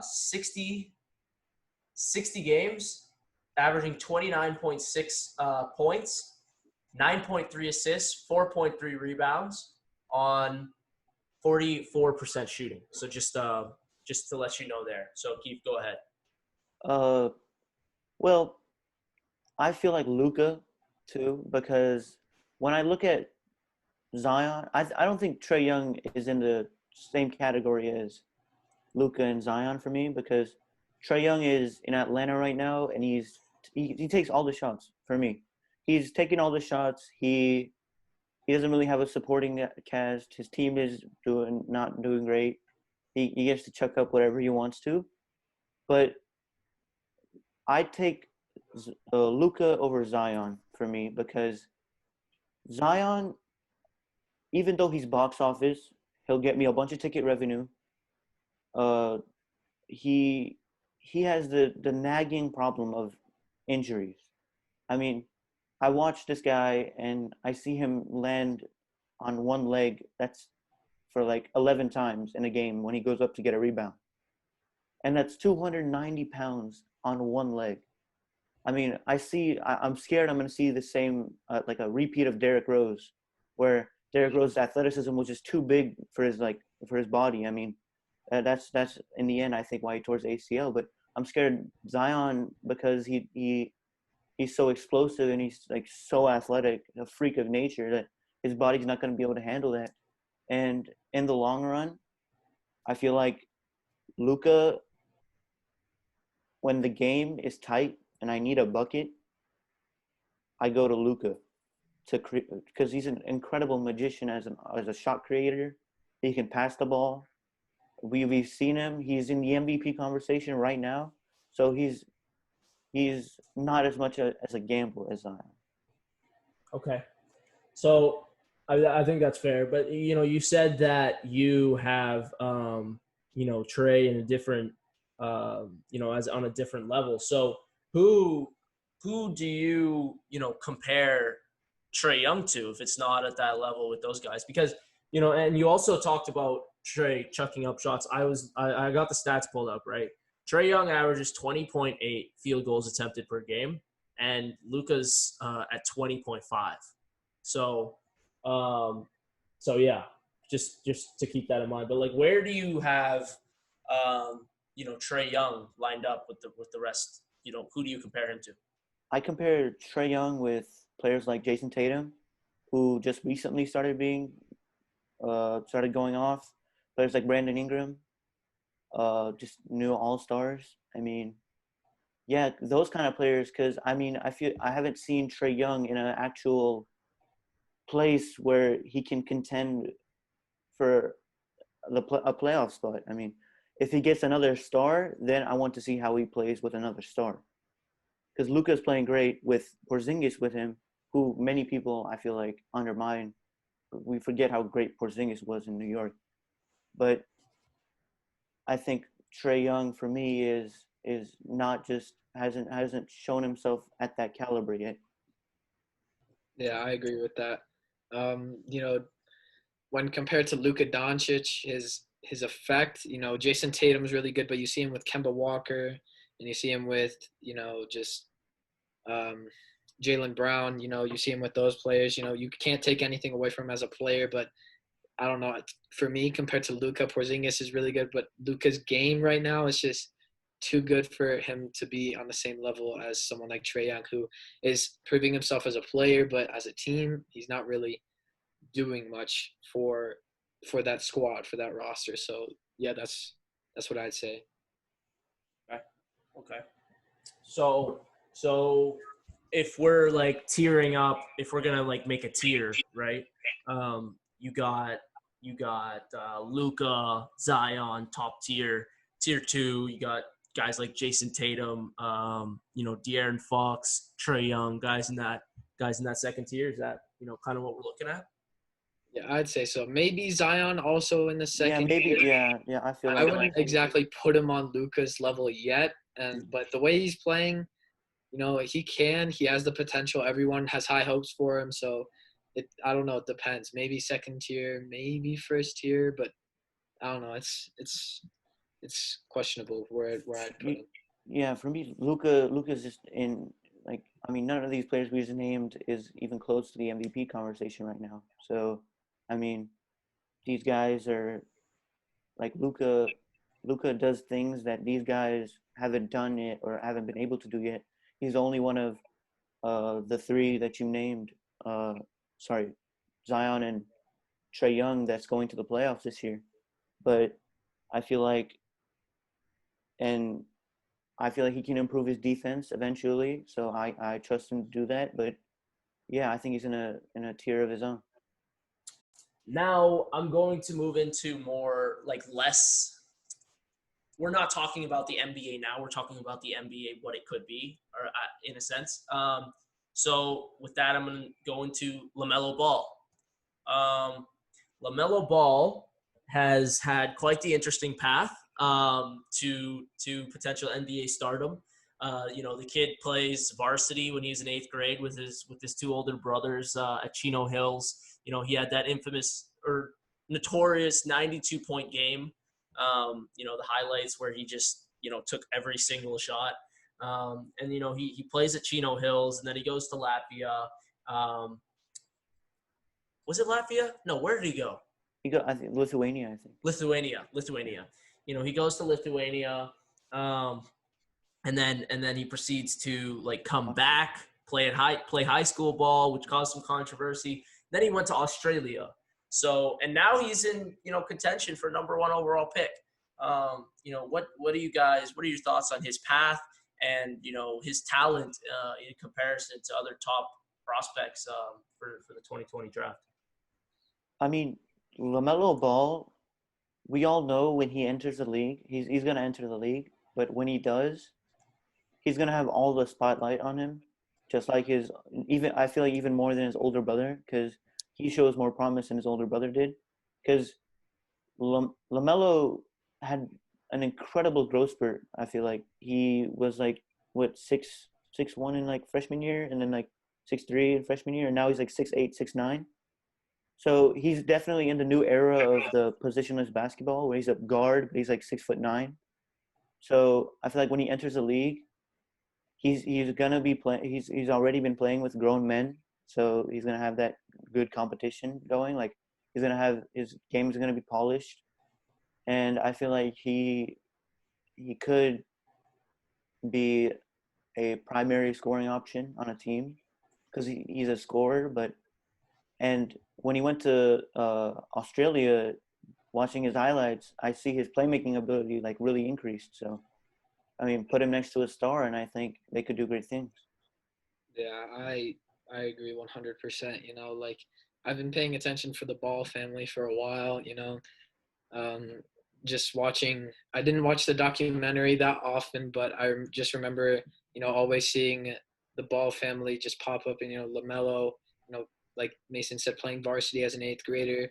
60 games, averaging 29.6 points, 9.3 assists, 4.3 rebounds on 44% shooting. So just to let you know there. So Keith, go ahead. Well, I feel like Luka too, because when I look at Zion, I don't think Trae Young is in the same category as Luka and Zion for me, because Trae Young is in Atlanta right now, and he takes all the shots for me. He's taking all the shots. He doesn't really have a supporting cast. His team is not doing great. He gets to chuck up whatever he wants to, but I take Luka over Zion for me, because Zion, even though he's box office, he'll get me a bunch of ticket revenue. He has the nagging problem of injuries. I mean, I watch this guy and I see him land on one leg. That's for like 11 times in a game when he goes up to get a rebound. And that's 290 pounds on one leg. I mean, I'm scared I'm going to see the same, like a repeat of Derrick Rose, where Derrick Rose's athleticism was just too big for his body. I mean, that's in the end, I think, why he tore his ACL. But I'm scared Zion, because he's so explosive and he's like so athletic, a freak of nature, that his body's not going to be able to handle that. And in the long run, I feel like Luka, when the game is tight and I need a bucket, I go to Luka because he's an incredible magician as a shot creator. He can pass the ball. We've seen him. He's in the MVP conversation right now. So he's not as much as a gamble as Zion. Okay. So I think that's fair. But, you said that you have, Trae in a different, as on a different level. So who do you, compare Trae Young to if it's not at that level with those guys? Because, and you also talked about Trae chucking up shots. I got the stats pulled up, right? Trae Young averages 20.8 field goals attempted per game, and Luka's at 20.5. So yeah, just to keep that in mind. But like, where do you have, Trae Young lined up with the rest? Who do you compare him to? I compare Trae Young with players like Jason Tatum, who just recently started going off. Players like Brandon Ingram, just new all-stars. I mean, Yeah, those kind of players. Because I mean, I feel I haven't seen Trae Young in an actual place where he can contend for a playoff spot. I mean, if he gets another star, then I want to see how he plays with another star. Because Luka's playing great with Porzingis with him, who many people I feel like undermine. We forget how great Porzingis was in New York, but I think Trae Young for me is not just hasn't shown himself at that caliber yet. Yeah, I agree with that. You know, when compared to Luka Doncic, his effect, you know, Jason Tatum's really good, but you see him with Kemba Walker, and you see him with, you know, just um, Jaylen Brown. You know, you see him with those players. You know, you can't take anything away from him as a player, but I don't know. For me, compared to Luka, Porzingis is really good, but Luka's game right now is just too good for him to be on the same level as someone like Trae Young, who is proving himself as a player, but as a team, he's not really doing much for that squad, for that roster. So yeah, that's what I'd say. Okay. Okay. So if we're like tiering up, if we're gonna like make a tier, right? You got Luca, Zion, top tier. Tier two, you got guys like Jason Tatum, De'Aaron Fox, Trey Young, guys in that second tier. Is that kind of what we're looking at? Yeah, I'd say so. Maybe Zion also in the Yeah, second maybe. tier. Yeah. I feel I like wouldn't that. exactly put him on Luca's level yet, but the way he's playing, you know, he has the potential. Everyone has high hopes for him, so I don't know, it depends. Maybe second tier, maybe first tier, but I don't know. It's questionable where I'd put him. Yeah, for me, Luca's just in like I mean, none of these players we just named is even close to the MVP conversation right now. So, I mean, these guys are like Luca. Luca does things that these guys haven't done yet or haven't been able to do yet. He's only one of the three that you named. Uh, sorry, Zion and Trey Young that's going to the playoffs this year. But I feel like, and I feel like he can improve his defense eventually. So I trust him to do that. But yeah, I think he's in a tier of his own. Now I'm going to move into more like less. We're not talking about the NBA now. We're talking about the NBA, what it could be, or in a sense. So with that, I'm going to go into LaMelo Ball. LaMelo Ball has had quite the interesting path to potential NBA stardom. The kid plays varsity when he was in eighth grade with his two older brothers at Chino Hills. He had that infamous or notorious 92-point game. The highlights where he just took every single shot. And he plays at Chino Hills, and then he goes to Latvia. Was it Latvia? No, where did he go? He go, I think Lithuania. I think Lithuania. He goes to Lithuania, and then he proceeds to like come back, play high school ball, which caused some controversy. Then he went to Australia. So and now he's in contention for number 1 overall pick. What are your thoughts on his path and his talent in comparison to other top prospects for the 2020 draft? I mean, LaMelo Ball. We all know when he enters the league, he's gonna enter the league. But when he does, he's gonna have all the spotlight on him, just like I feel like even more than his older brother, because he shows more promise than his older brother did. Because LaMelo had an incredible growth spurt. I feel like he was like what 6'1" in like freshman year, and then like 6'3" in freshman year, and now he's like 6'8", 6'9". So he's definitely in the new era of the positionless basketball, where he's a guard, but he's like 6'9". So I feel like when he enters the league, he's gonna be playing. He's already been playing with grown men, so he's gonna have that good competition going. Like he's gonna have his game is gonna be polished, and I feel like he could be a primary scoring option on a team because he's a scorer. But and when he went to Australia, watching his highlights, I see his playmaking ability like really increased. So I mean, put him next to a star, and I think they could do great things. Yeah, I agree 100%. You know, like I've been paying attention for the Ball family for a while. You know, um, just watching. I didn't watch the documentary that often, but I just remember, you know, always seeing the Ball family just pop up, and you know, Lamelo. You know, like Mason said, playing varsity as an eighth grader,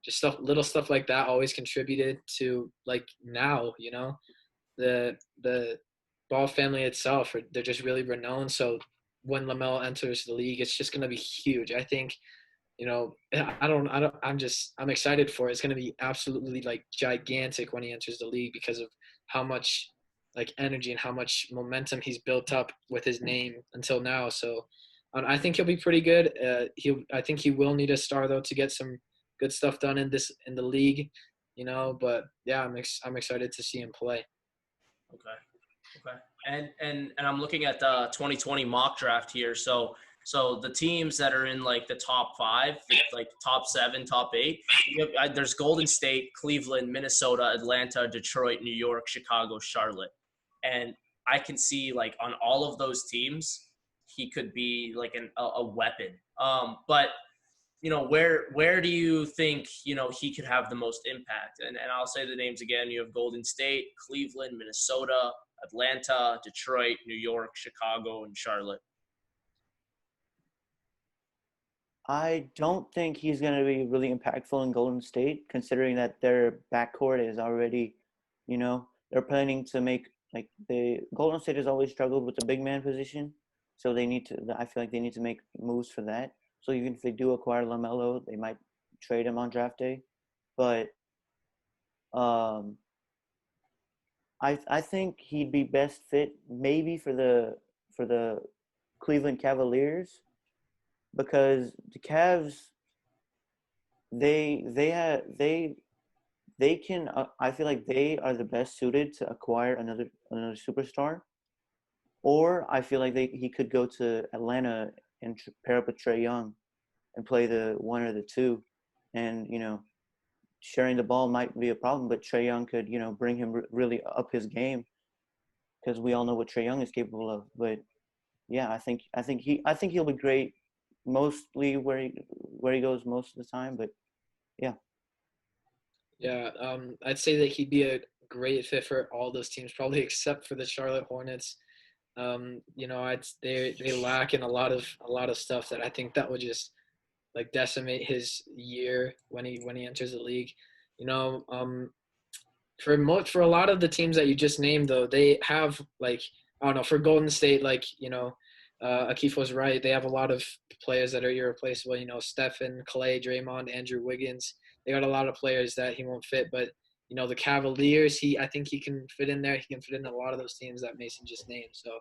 just little stuff like that, always contributed to like now. You know, the Ball family itself, they're just really renowned. So when Lamelo enters the league, it's just going to be huge. I think, you know, I'm excited for it. It's going to be absolutely like gigantic when he enters the league because of how much like energy and how much momentum he's built up with his name until now. So I think he'll be pretty good. I think he will need a star though to get some good stuff done in the league, you know. But yeah, I'm excited to see him play. Okay. Okay. And I'm looking at the 2020 mock draft here. So the teams that are in like the top 5, like top 7, top 8, there's Golden State, Cleveland, Minnesota, Atlanta, Detroit, New York, Chicago, Charlotte. And I can see like on all of those teams, he could be like a weapon. But you know, where do you think, you know, he could have the most impact? And I'll say the names again. You have Golden State, Cleveland, Minnesota, Atlanta, Detroit, New York, Chicago, and Charlotte. I don't think he's going to be really impactful in Golden State, considering that their backcourt is already, you know, they're planning to make like the Golden State has always struggled with the big man position, so they need to. I feel like they need to make moves for that. So even if they do acquire LaMelo, they might trade him on draft day, but um, I think he'd be best fit maybe for the Cleveland Cavaliers because the Cavs they can I feel like they are the best suited to acquire another superstar, or I feel like he could go to Atlanta and pair up with Trae Young and play the one or the two, and you know sharing the ball might be a problem, but Trae Young could bring him really up his game because we all know what Trae Young is capable of. But yeah, I think he'll be great mostly where he goes most of the time, but yeah. Yeah, I'd say that he'd be a great fit for all those teams, probably except for the Charlotte Hornets. You know, they lack in a lot of stuff that I think that would just like decimate his year when he enters the league. You know, for a lot of the teams that you just named though, they have like I don't know for Golden State, like you know, Akif was right. They have a lot of players that are irreplaceable. You know, Stephen, Clay, Draymond, Andrew Wiggins. They got a lot of players that he won't fit, but you know the Cavaliers. I think he can fit in there. He can fit in a lot of those teams that Mason just named. So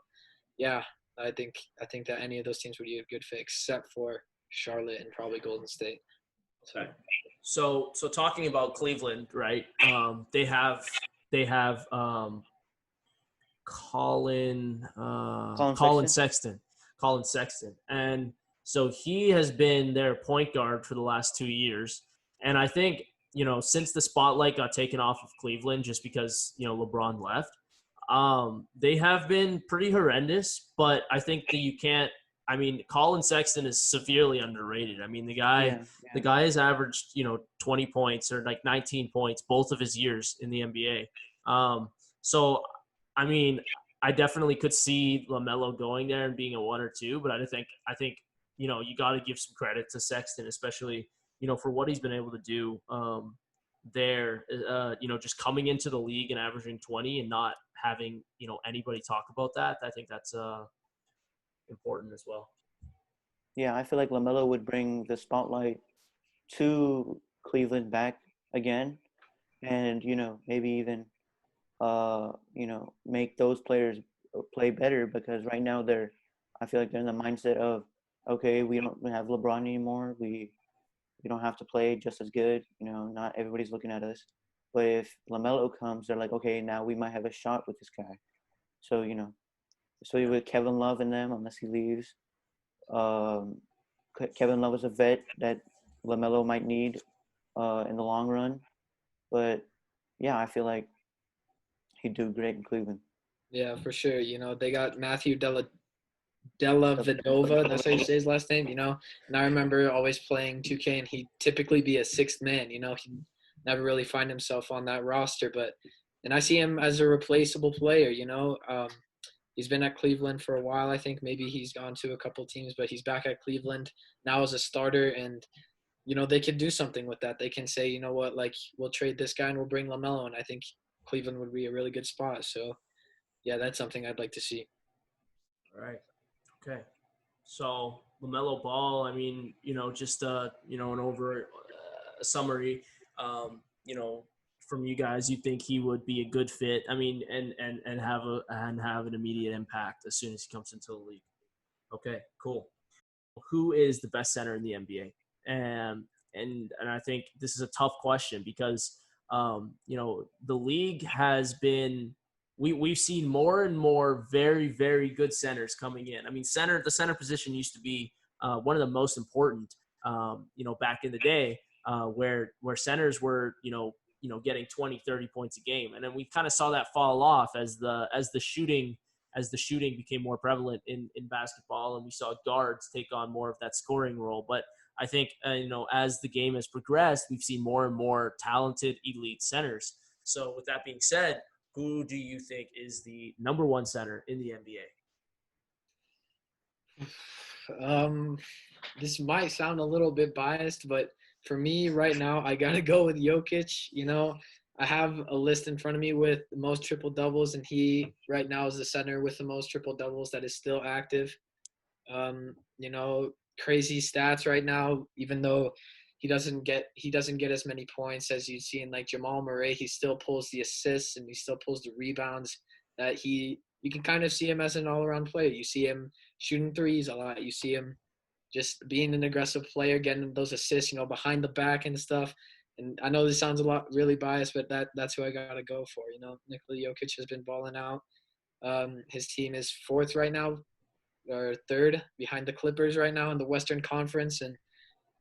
yeah, I think that any of those teams would be a good fit, except for Charlotte and probably Golden State. So. Okay. So talking about Cleveland, right? They have Colin Sexton. Colin Sexton. And so he has been their point guard for the last 2 years. And I think, you know, since the spotlight got taken off of Cleveland just because, you know, LeBron left, they have been pretty horrendous, but I think that you can't. I mean, Colin Sexton is severely underrated. I mean, the guy has averaged, you know, 20 points or like 19 points both of his years in the NBA. So I mean, I definitely could see LaMelo going there and being a 1 or 2, but I think you know you got to give some credit to Sexton, especially you know for what he's been able to do there. You know, just coming into the league and averaging 20 and not having you know anybody talk about that. I think that's important as well. Yeah, I feel like LaMelo would bring the spotlight to Cleveland back again, and maybe even make those players play better because right now I feel like they're in the mindset of, okay, we don't have LeBron anymore. We don't have to play just as good. Not everybody's looking at us. But if LaMelo comes, they're like, okay, now we might have a shot with this guy. So, especially with Kevin Love in them, unless he leaves. Kevin Love is a vet that LaMelo might need in the long run. But, yeah, I feel like he'd do great in Cleveland. Yeah, for sure. You know, they got Matthew Della Vedova. That's how you say his last name. You know, and I remember always playing 2K, and he'd typically be a sixth man. You know, he'd never really find himself on that roster, and I see him as a replaceable player. You know, he's been at Cleveland for a while. I think maybe he's gone to a couple teams, but he's back at Cleveland now as a starter, and you know, they could do something with that. They can say, you know what, like we'll trade this guy and we'll bring LaMelo, and I think Cleveland would be a really good spot. So yeah, that's something I'd like to see. All right. Okay. So LaMelo Ball, I mean, just an over summary, you know, from you guys, you think he would be a good fit? I mean, and have an immediate impact as soon as he comes into the league. Okay, cool. Who is the best center in the NBA? And I think this is a tough question because the league has been we've seen more and more very, very good centers coming in. I mean, the center position used to be one of the most important, back in the day, where centers were, getting 20, 30 points a game. And then we kind of saw that fall off as the shooting became more prevalent in basketball, and we saw guards take on more of that scoring role. But I think, as the game has progressed, we've seen more and more talented elite centers. So with that being said, who do you think is the number one center in the NBA? This might sound a little bit biased, but for me right now, I got to go with Jokic. You know, I have a list in front of me with the most triple doubles, and he right now is the center with the most triple doubles that is still active. You know, crazy stats right now, even though he doesn't get as many points as you'd see in like Jamal Murray. He still pulls the assists and he still pulls the rebounds. You can kind of see him as an all-around player. You see him shooting threes a lot. You see him just being an aggressive player, getting those assists, behind the back and stuff. And I know this sounds a lot really biased, but that's who I gotta go for. You know, Nikola Jokic has been balling out. His team is fourth right now, or third behind the Clippers right now in the Western Conference, and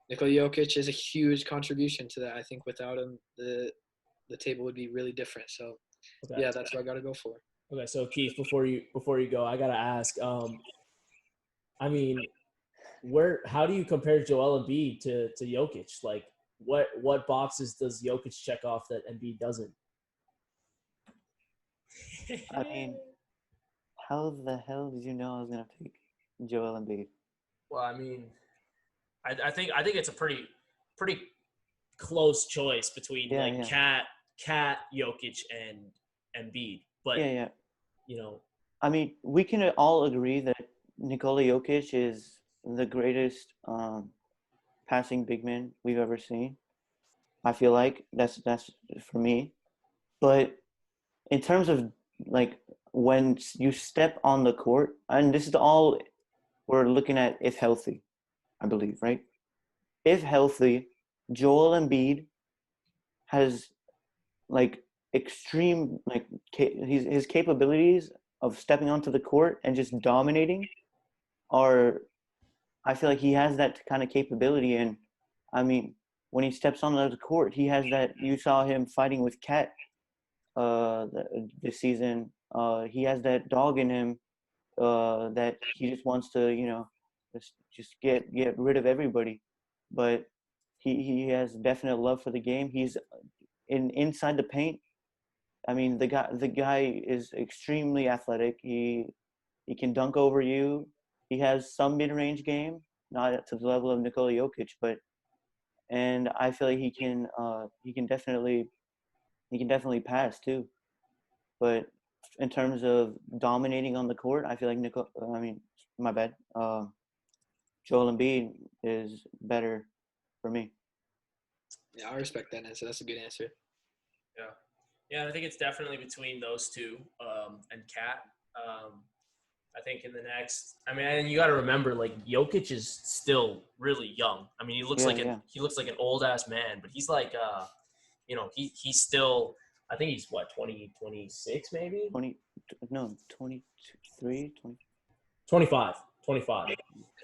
Nikola Jokic is a huge contribution to that. I think without him, the table would be really different. So, Okay. yeah, that's what I got to go for. Okay, so Keith, before you go, I gotta ask. I mean, how do you compare Joel Embiid to Jokic? Like, what boxes does Jokic check off that Embiid doesn't? I mean, how the hell did you know I was gonna pick Joel Embiid? Well, I mean, I think it's a pretty close choice between Cat, Jokic, and Embiid. But yeah. You know, I mean, we can all agree that Nikola Jokic is the greatest passing big man we've ever seen. I feel like that's for me. But in terms of like when you step on the court, and this is all we're looking at if healthy, I believe, right? If healthy, Joel Embiid has like extreme his capabilities of stepping onto the court and just dominating are, I feel like he has that kind of capability. And I mean, when he steps on the court, he has that. You saw him fighting with Cat this season. He has that dog in him that he just wants to, just get rid of everybody. But he has definite love for the game. He's inside the paint. I mean, the guy is extremely athletic. He can dunk over you. He has some mid-range game, not to the level of Nikola Jokic, and I feel like he can definitely pass too. But in terms of dominating on the court, I feel like my bad. Joel Embiid is better for me. Yeah, I respect that answer. That's a good answer. Yeah, I think it's definitely between those two and Cat. I think in the next, and you got to remember, like Jokic is still really young. I mean, he looks like an old ass man, but he's like, he's still. I think he's 26 maybe. 23, 25.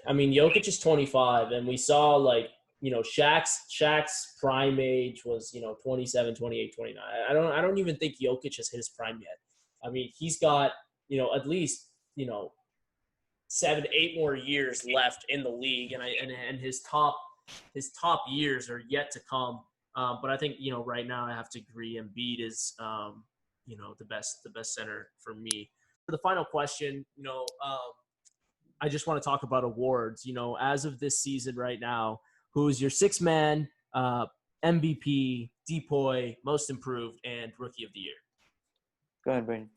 I mean, Jokic is 25, and we saw Shaq's prime age was 27, 28, 29. I don't even think Jokic has hit his prime yet. I mean, he's got at least 7-8 more years left in the league, and his top years are yet to come. But I think right now I have to agree, Embiid is the best center for me. For the final question, I just want to talk about awards. As of this season right now, who is your sixth man, MVP, Depoy, Most Improved, and Rookie of the Year? Go ahead, Braedon.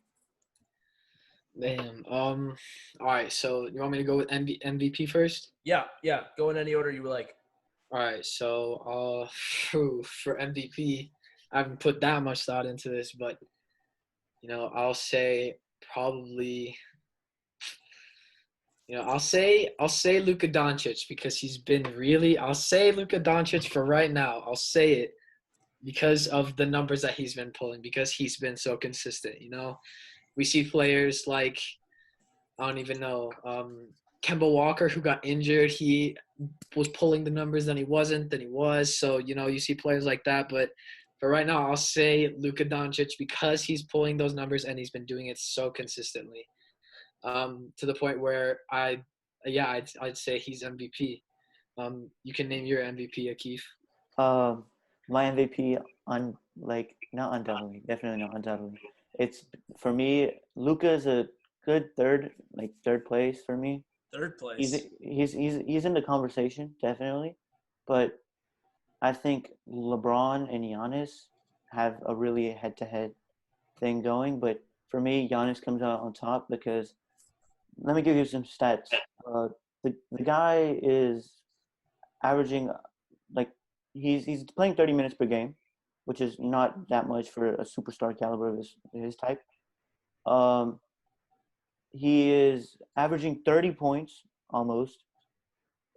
Damn. All right. So you want me to go with MVP first? Yeah. Go in any order you would like. All right. So for MVP, I haven't put that much thought into this, but I'll say probably. I'll say Luka Doncic because he's been really. I'll say Luka Doncic for right now. I'll say it because of the numbers that he's been pulling, because he's been so consistent. We see players like, I don't even know, Kemba Walker, who got injured. He was pulling the numbers, then he wasn't, then he was. So, you see players like that. But for right now, I'll say Luka Doncic because he's pulling those numbers and he's been doing it so consistently, to the point where I'd say he's MVP. You can name your MVP, Akif. My MVP, not undoubtedly, definitely not undoubtedly. It's, for me, Luka is a good third place for me. Third place. He's in the conversation, definitely, but I think LeBron and Giannis have a really head-to-head thing going. But for me, Giannis comes out on top because, let me give you some stats. The guy is averaging he's playing 30 minutes per game, which is not that much for a superstar caliber of his type. He is averaging 30 points almost,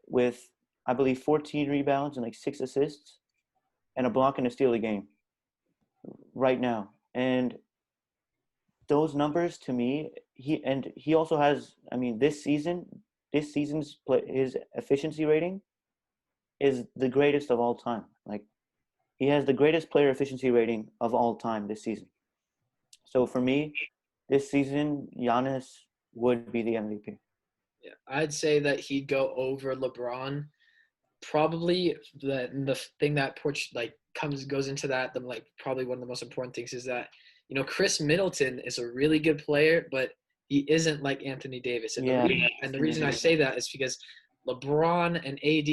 with, I believe, 14 rebounds and 6 assists, and a block and a steal a game right now. And those numbers, to me, he also has, this season's his efficiency rating is the greatest of all time. He has the greatest player efficiency rating of all time this season. So for me, this season, Giannis would be the MVP. Yeah, I'd say that he'd go over LeBron. Probably the thing that goes into that, probably one of the most important things is that Chris Middleton is a really good player, but he isn't like Anthony Davis. And the reason I say that is because LeBron and AD,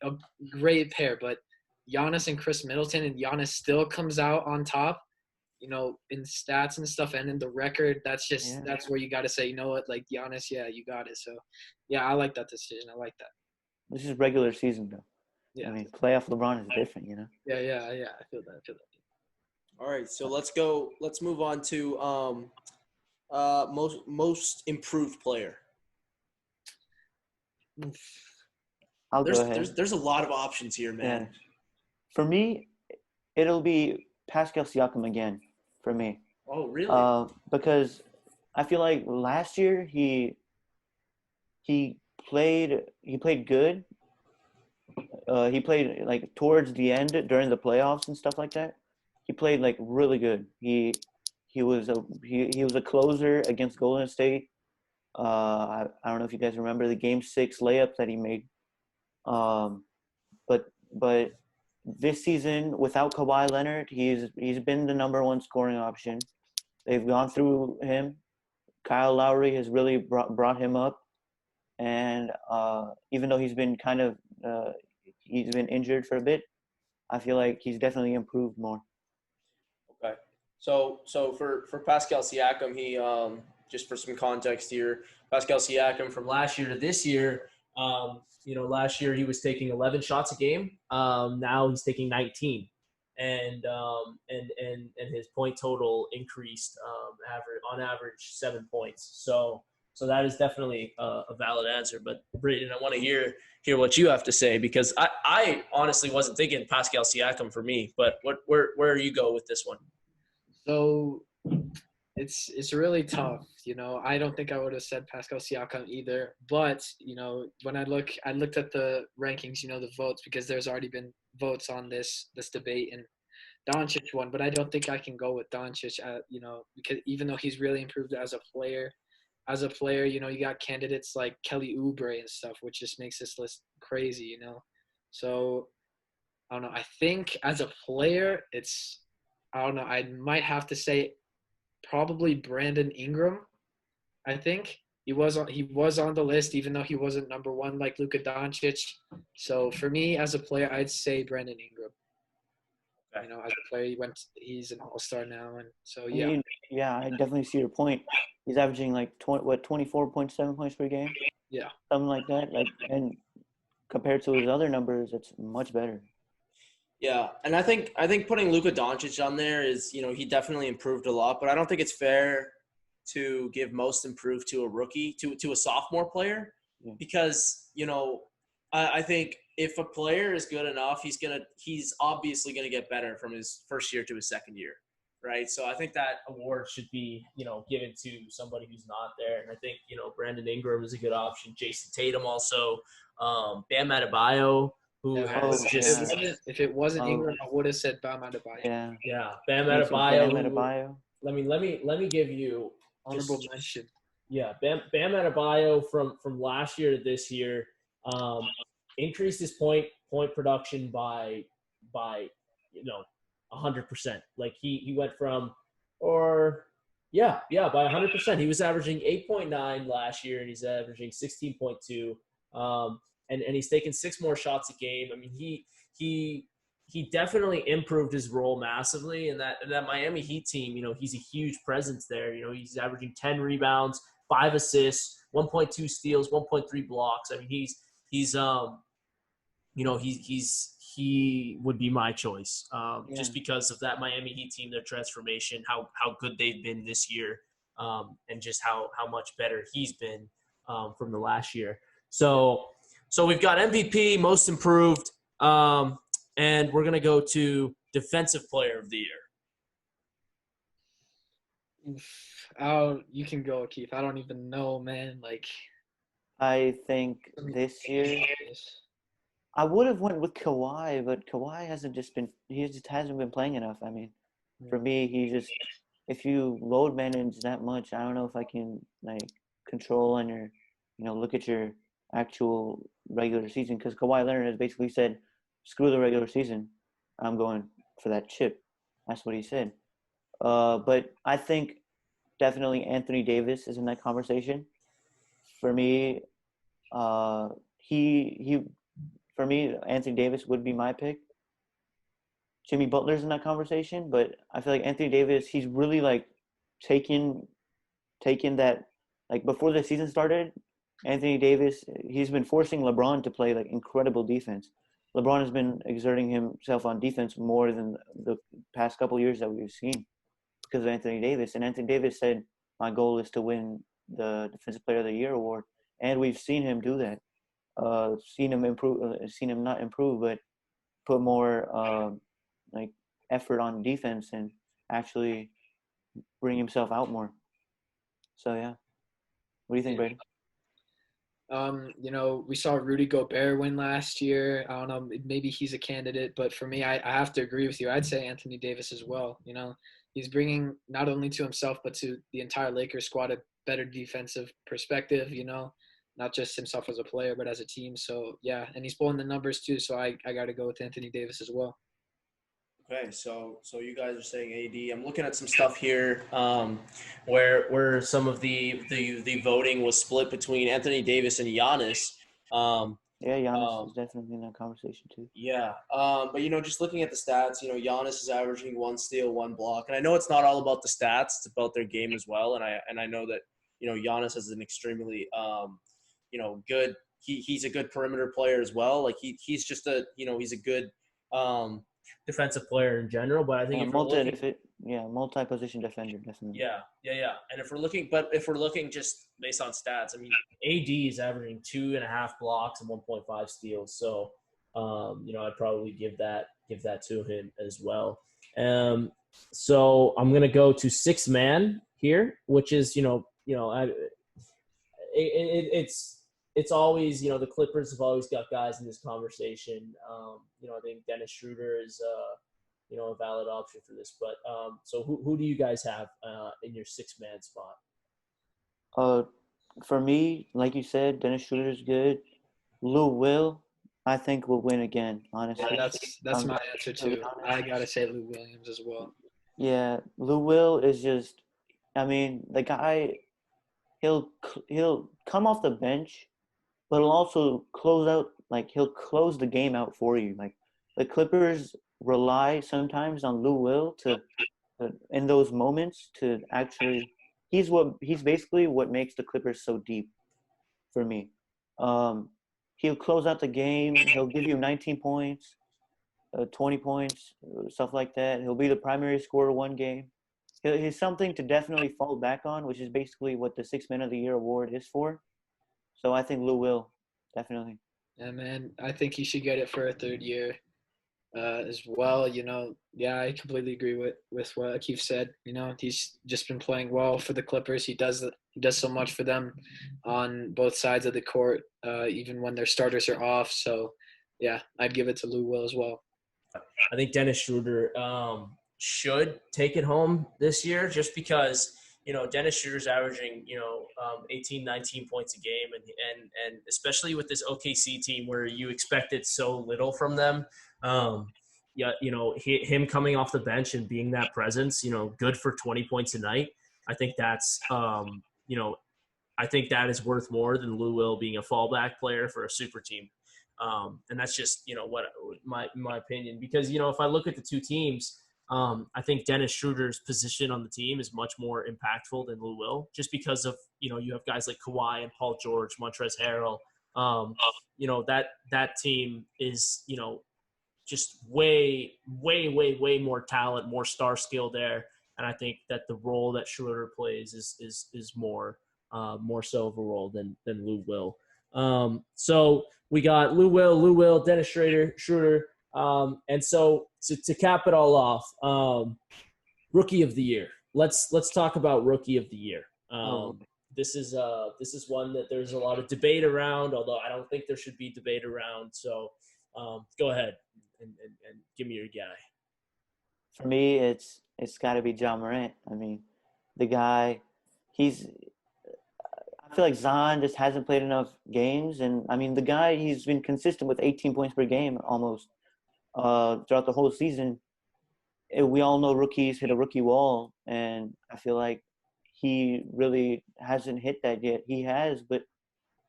a great pair, but Giannis and Chris Middleton, and Giannis still comes out on top, in stats and stuff, and in the record. That's where you got to say, Giannis, you got it. So, I like that decision. I like that. This is regular season, though. Yeah. Playoff LeBron is different, Yeah. I feel that. All right, so let's move on to most improved player. I'll go ahead. There's a lot of options here, man. Yeah. For me, it'll be Pascal Siakam again for me. Oh, really? Because I feel like last year he played good. He played towards the end during the playoffs and stuff like that. He played really good. He was a closer against Golden State. I don't know if you guys remember the Game 6 layup that he made. But this season, without Kawhi Leonard, he's been the number one scoring option. They've gone through him. Kyle Lowry has really brought him up, and even though he's been he's been injured for a bit, I feel like he's definitely improved more. Okay, so for Pascal Siakam, he just for some context here, Pascal Siakam from last year to this year. Last year he was taking 11 shots a game. Now he's taking 19, and his point total increased on average 7 points. So that is definitely a valid answer. But Braedon, I want to hear what you have to say, because I honestly wasn't thinking Pascal Siakam for me. But where you go with this one? So it's really tough. I don't think I would have said Pascal Siakam either. But, when I looked at the rankings, the votes, because there's already been votes on this debate. And Doncic one, but I don't think I can go with Doncic. Because even though he's really improved as a player, you got candidates like Kelly Oubre and stuff, which just makes this list crazy. So I don't know. I think as a player, I don't know. I might have to say probably Brandon Ingram. I think he was on the list, even though he wasn't number one like Luka Doncic. So for me as a player, I'd say Brandon Ingram. Okay. As a player, he's an all-star now, and so I yeah. mean, yeah, I definitely see your point. He's averaging like 24.7 points per game, Yeah. something like that. Like, and compared to his other numbers, it's much better. Yeah, and I think putting Luka Doncic on there is, he definitely improved a lot, but I don't think it's fair to give most improved to a rookie, to a sophomore player, because, I think if a player is good enough, he's obviously gonna get better from his first year to his second year, right? So I think that award should be, given to somebody who's not there, and I think, Brandon Ingram is a good option. Jason Tatum also, Bam Adebayo, who has just if it wasn't Ingram, I would have said Bam Adebayo. Yeah, Bam Adebayo. Let me give you honorable mention. Yeah, Bam Adebayo from last year to this year, increased his point production by 100%. Like he went from by 100%. He was averaging 8.9 last year, and he's averaging 16.2. And he's taken 6 more shots a game. I mean, he definitely improved his role massively, and that Miami Heat team, he's a huge presence there. He's averaging 10 rebounds, 5 assists, 1.2 steals, 1.3 blocks. I mean, he would be my choice, just because of that Miami Heat team, their transformation, how good they've been this year, and just how much better he's been from the last year. So we've got MVP, most improved, and we're going to go to Defensive Player of the Year. Oh, you can go, Akif. I don't even know, man. I think this year I would have went with Kawhi, but Kawhi hasn't been playing enough. I mean, for me, if you load manage that much, I don't know if I can control on your, look at your actual regular season, because Kawhi Leonard has basically said, screw the regular season, I'm going for that chip. That's what he said. But I think definitely Anthony Davis is in that conversation. For me, for me, Anthony Davis would be my pick. Jimmy Butler's in that conversation, but I feel like Anthony Davis, he's really taken that, before the season started, Anthony Davis, he's been forcing LeBron to play incredible defense. LeBron has been exerting himself on defense more than the past couple of years that we've seen because of Anthony Davis. And Anthony Davis said, my goal is to win the Defensive Player of the Year award. And we've seen him do that. Seen him not improve, but put more effort on defense and actually bring himself out more. So, yeah. What do you think, Braedon? We saw Rudy Gobert win last year. I don't know, maybe he's a candidate, but for me, I have to agree with you. I'd say Anthony Davis as well. He's bringing not only to himself, but to the entire Lakers squad a better defensive perspective, not just himself as a player, but as a team. So, yeah, and he's pulling the numbers too, so I got to go with Anthony Davis as well. Okay, so you guys are saying AD. I'm looking at some stuff here where some of the voting was split between Anthony Davis and Giannis. Giannis is definitely in that conversation too. Yeah, but just looking at the stats, Giannis is averaging 1 steal, 1 block, and I know it's not all about the stats; it's about their game as well. And I know that Giannis is an extremely good. He's a good perimeter player as well. He's just he's a good defensive player in general. But I think multi-position defender definitely. Yeah. And if we're looking just based on stats, I mean, AD is averaging 2.5 blocks and 1.5 steals. So, I'd probably give that to him as well. So I'm gonna go to 6 man here, which is it's always the Clippers have always got guys in this conversation. I think Dennis Schroeder is a valid option for this. But so who do you guys have in your 6-man spot? For me, like you said, Dennis Schroeder's good. Lou Will, I think, will win again, honestly. Yeah, that's my answer too. I Honest. gotta say Lou Williams as well. Yeah, Lou Will is just, I mean, the guy, he'll come off the bench, but he'll also close out, like, he'll close the game out for you. Like, the Clippers rely sometimes on Lou Will in those moments to actually, he's basically what makes the Clippers so deep for me. Um, he'll close out the game. He'll give you 19 points, 20 points, stuff like that. He'll be the primary scorer one game. He's something to definitely fall back on, which is basically what the 6-Man of the Year award is for. So I think Lou will, definitely. Yeah, man, I think he should get it for a third year as well. Yeah, I completely agree with what Akif said. He's just been playing well for the Clippers. He does so much for them on both sides of the court, even when their starters are off. So, yeah, I'd give it to Lou Will as well. I think Dennis Schroeder should take it home this year just because, Dennis Schroeder's averaging, 18, 19 points a game. And especially with this OKC team where you expected so little from them. Yeah, him coming off the bench and being that presence, good for 20 points a night. I think that's, I think that is worth more than Lou Will being a fallback player for a super team. And that's just, what my opinion, because, if I look at the two teams, I think Dennis Schroeder's position on the team is much more impactful than Lou Will, just because of, you have guys like Kawhi and Paul George, Montrezl Harrell. That team is, just way, way, way, way more talent, more star skill there. And I think that the role that Schroeder plays is more so of a role than Lou Will. So we got Lou Will, Dennis Schroeder. And so to cap it all off, Rookie of the Year. Let's talk about Rookie of the Year. This is one that there's a lot of debate around, although I don't think there should be debate around. So go ahead and give me your guy. For me, it's got to be Ja Morant. I mean, the guy, I feel like Zion just hasn't played enough games, and I mean, the guy, he's been consistent with 18 points per game almost throughout the whole season. We all know rookies hit a rookie wall, and I feel like he really hasn't hit that yet. He has, but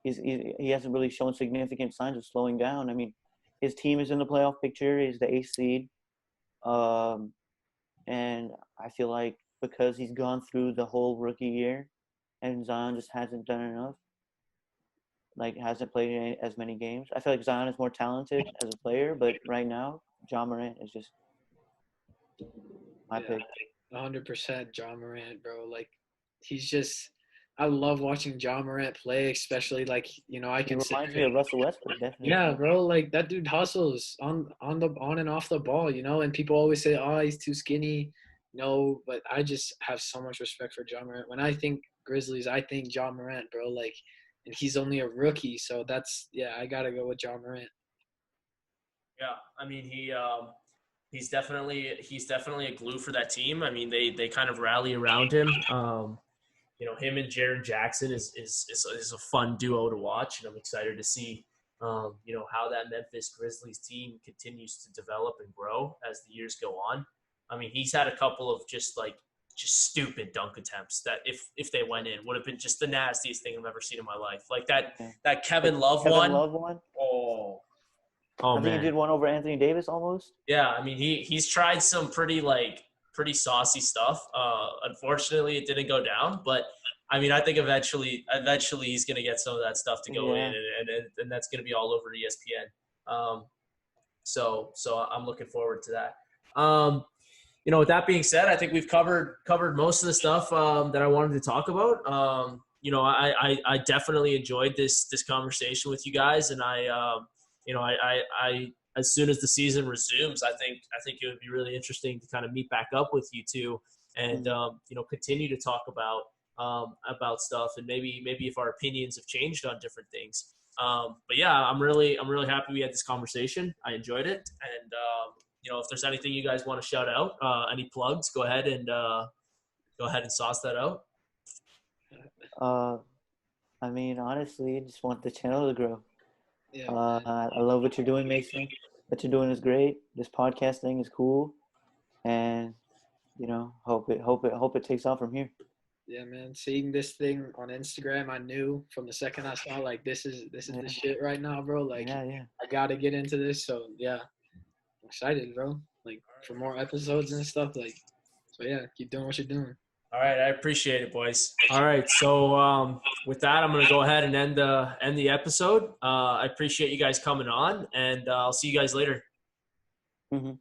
he hasn't really shown significant signs of slowing down. I mean, his team is in the playoff picture. He's the 8th seed. And I feel like because he's gone through the whole rookie year and Zion just hasn't done enough, like hasn't played as many games. I feel like Zion is more talented as a player, but right now, Ja Morant is just my pick. 100% Ja Morant, bro. Like, he's just – I love watching Ja Morant play, especially, like, I He can reminds me of Russell Westbrook, definitely. Yeah, bro. Like, that dude hustles on and off the ball, and people always say, oh, he's too skinny. No, but I just have so much respect for Ja Morant. When I think Grizzlies, I think Ja Morant, bro. Like, and he's only a rookie, so I gotta go with Ja Morant. Yeah, I mean he's definitely a glue for that team. I mean they kind of rally around him. Him and Jaren Jackson is a fun duo to watch, and I'm excited to see how that Memphis Grizzlies team continues to develop and grow as the years go on. I mean, he's had a couple of just stupid dunk attempts that if they went in would have been just the nastiest thing I've ever seen in my life. Like that Kevin Love one. Love one. Oh I think man, he did one over Anthony Davis almost. Yeah, I mean he's tried some pretty saucy stuff. Unfortunately, it didn't go down, but I mean I think eventually he's gonna get some of that stuff to go in, and that's gonna be all over ESPN. So I'm looking forward to that. With that being said, I think we've covered most of the stuff that I wanted to talk about. I definitely enjoyed this conversation with you guys, and I as soon as the season resumes, I think it would be really interesting to kind of meet back up with you two and continue to talk about stuff, and maybe if our opinions have changed on different things. But yeah, I'm really happy we had this conversation. I enjoyed it, and if there's anything you guys want to shout out, any plugs, go ahead and sauce that out. I mean, honestly, I just want the channel to grow. Yeah. I love what you're doing, Mason. What you're doing is great. This podcast thing is cool, and hope it takes off from here. Yeah, man. Seeing this thing on Instagram, I knew from the second I saw, like, this is the shit right now, bro. Like, Yeah. I gotta get into this. So yeah, I'm excited, bro. Like, for more episodes and stuff. Like, so yeah, keep doing what you're doing. All right, I appreciate it, boys. All right, so with that, I'm gonna go ahead and end the episode. I appreciate you guys coming on, and I'll see you guys later. Mm-hmm.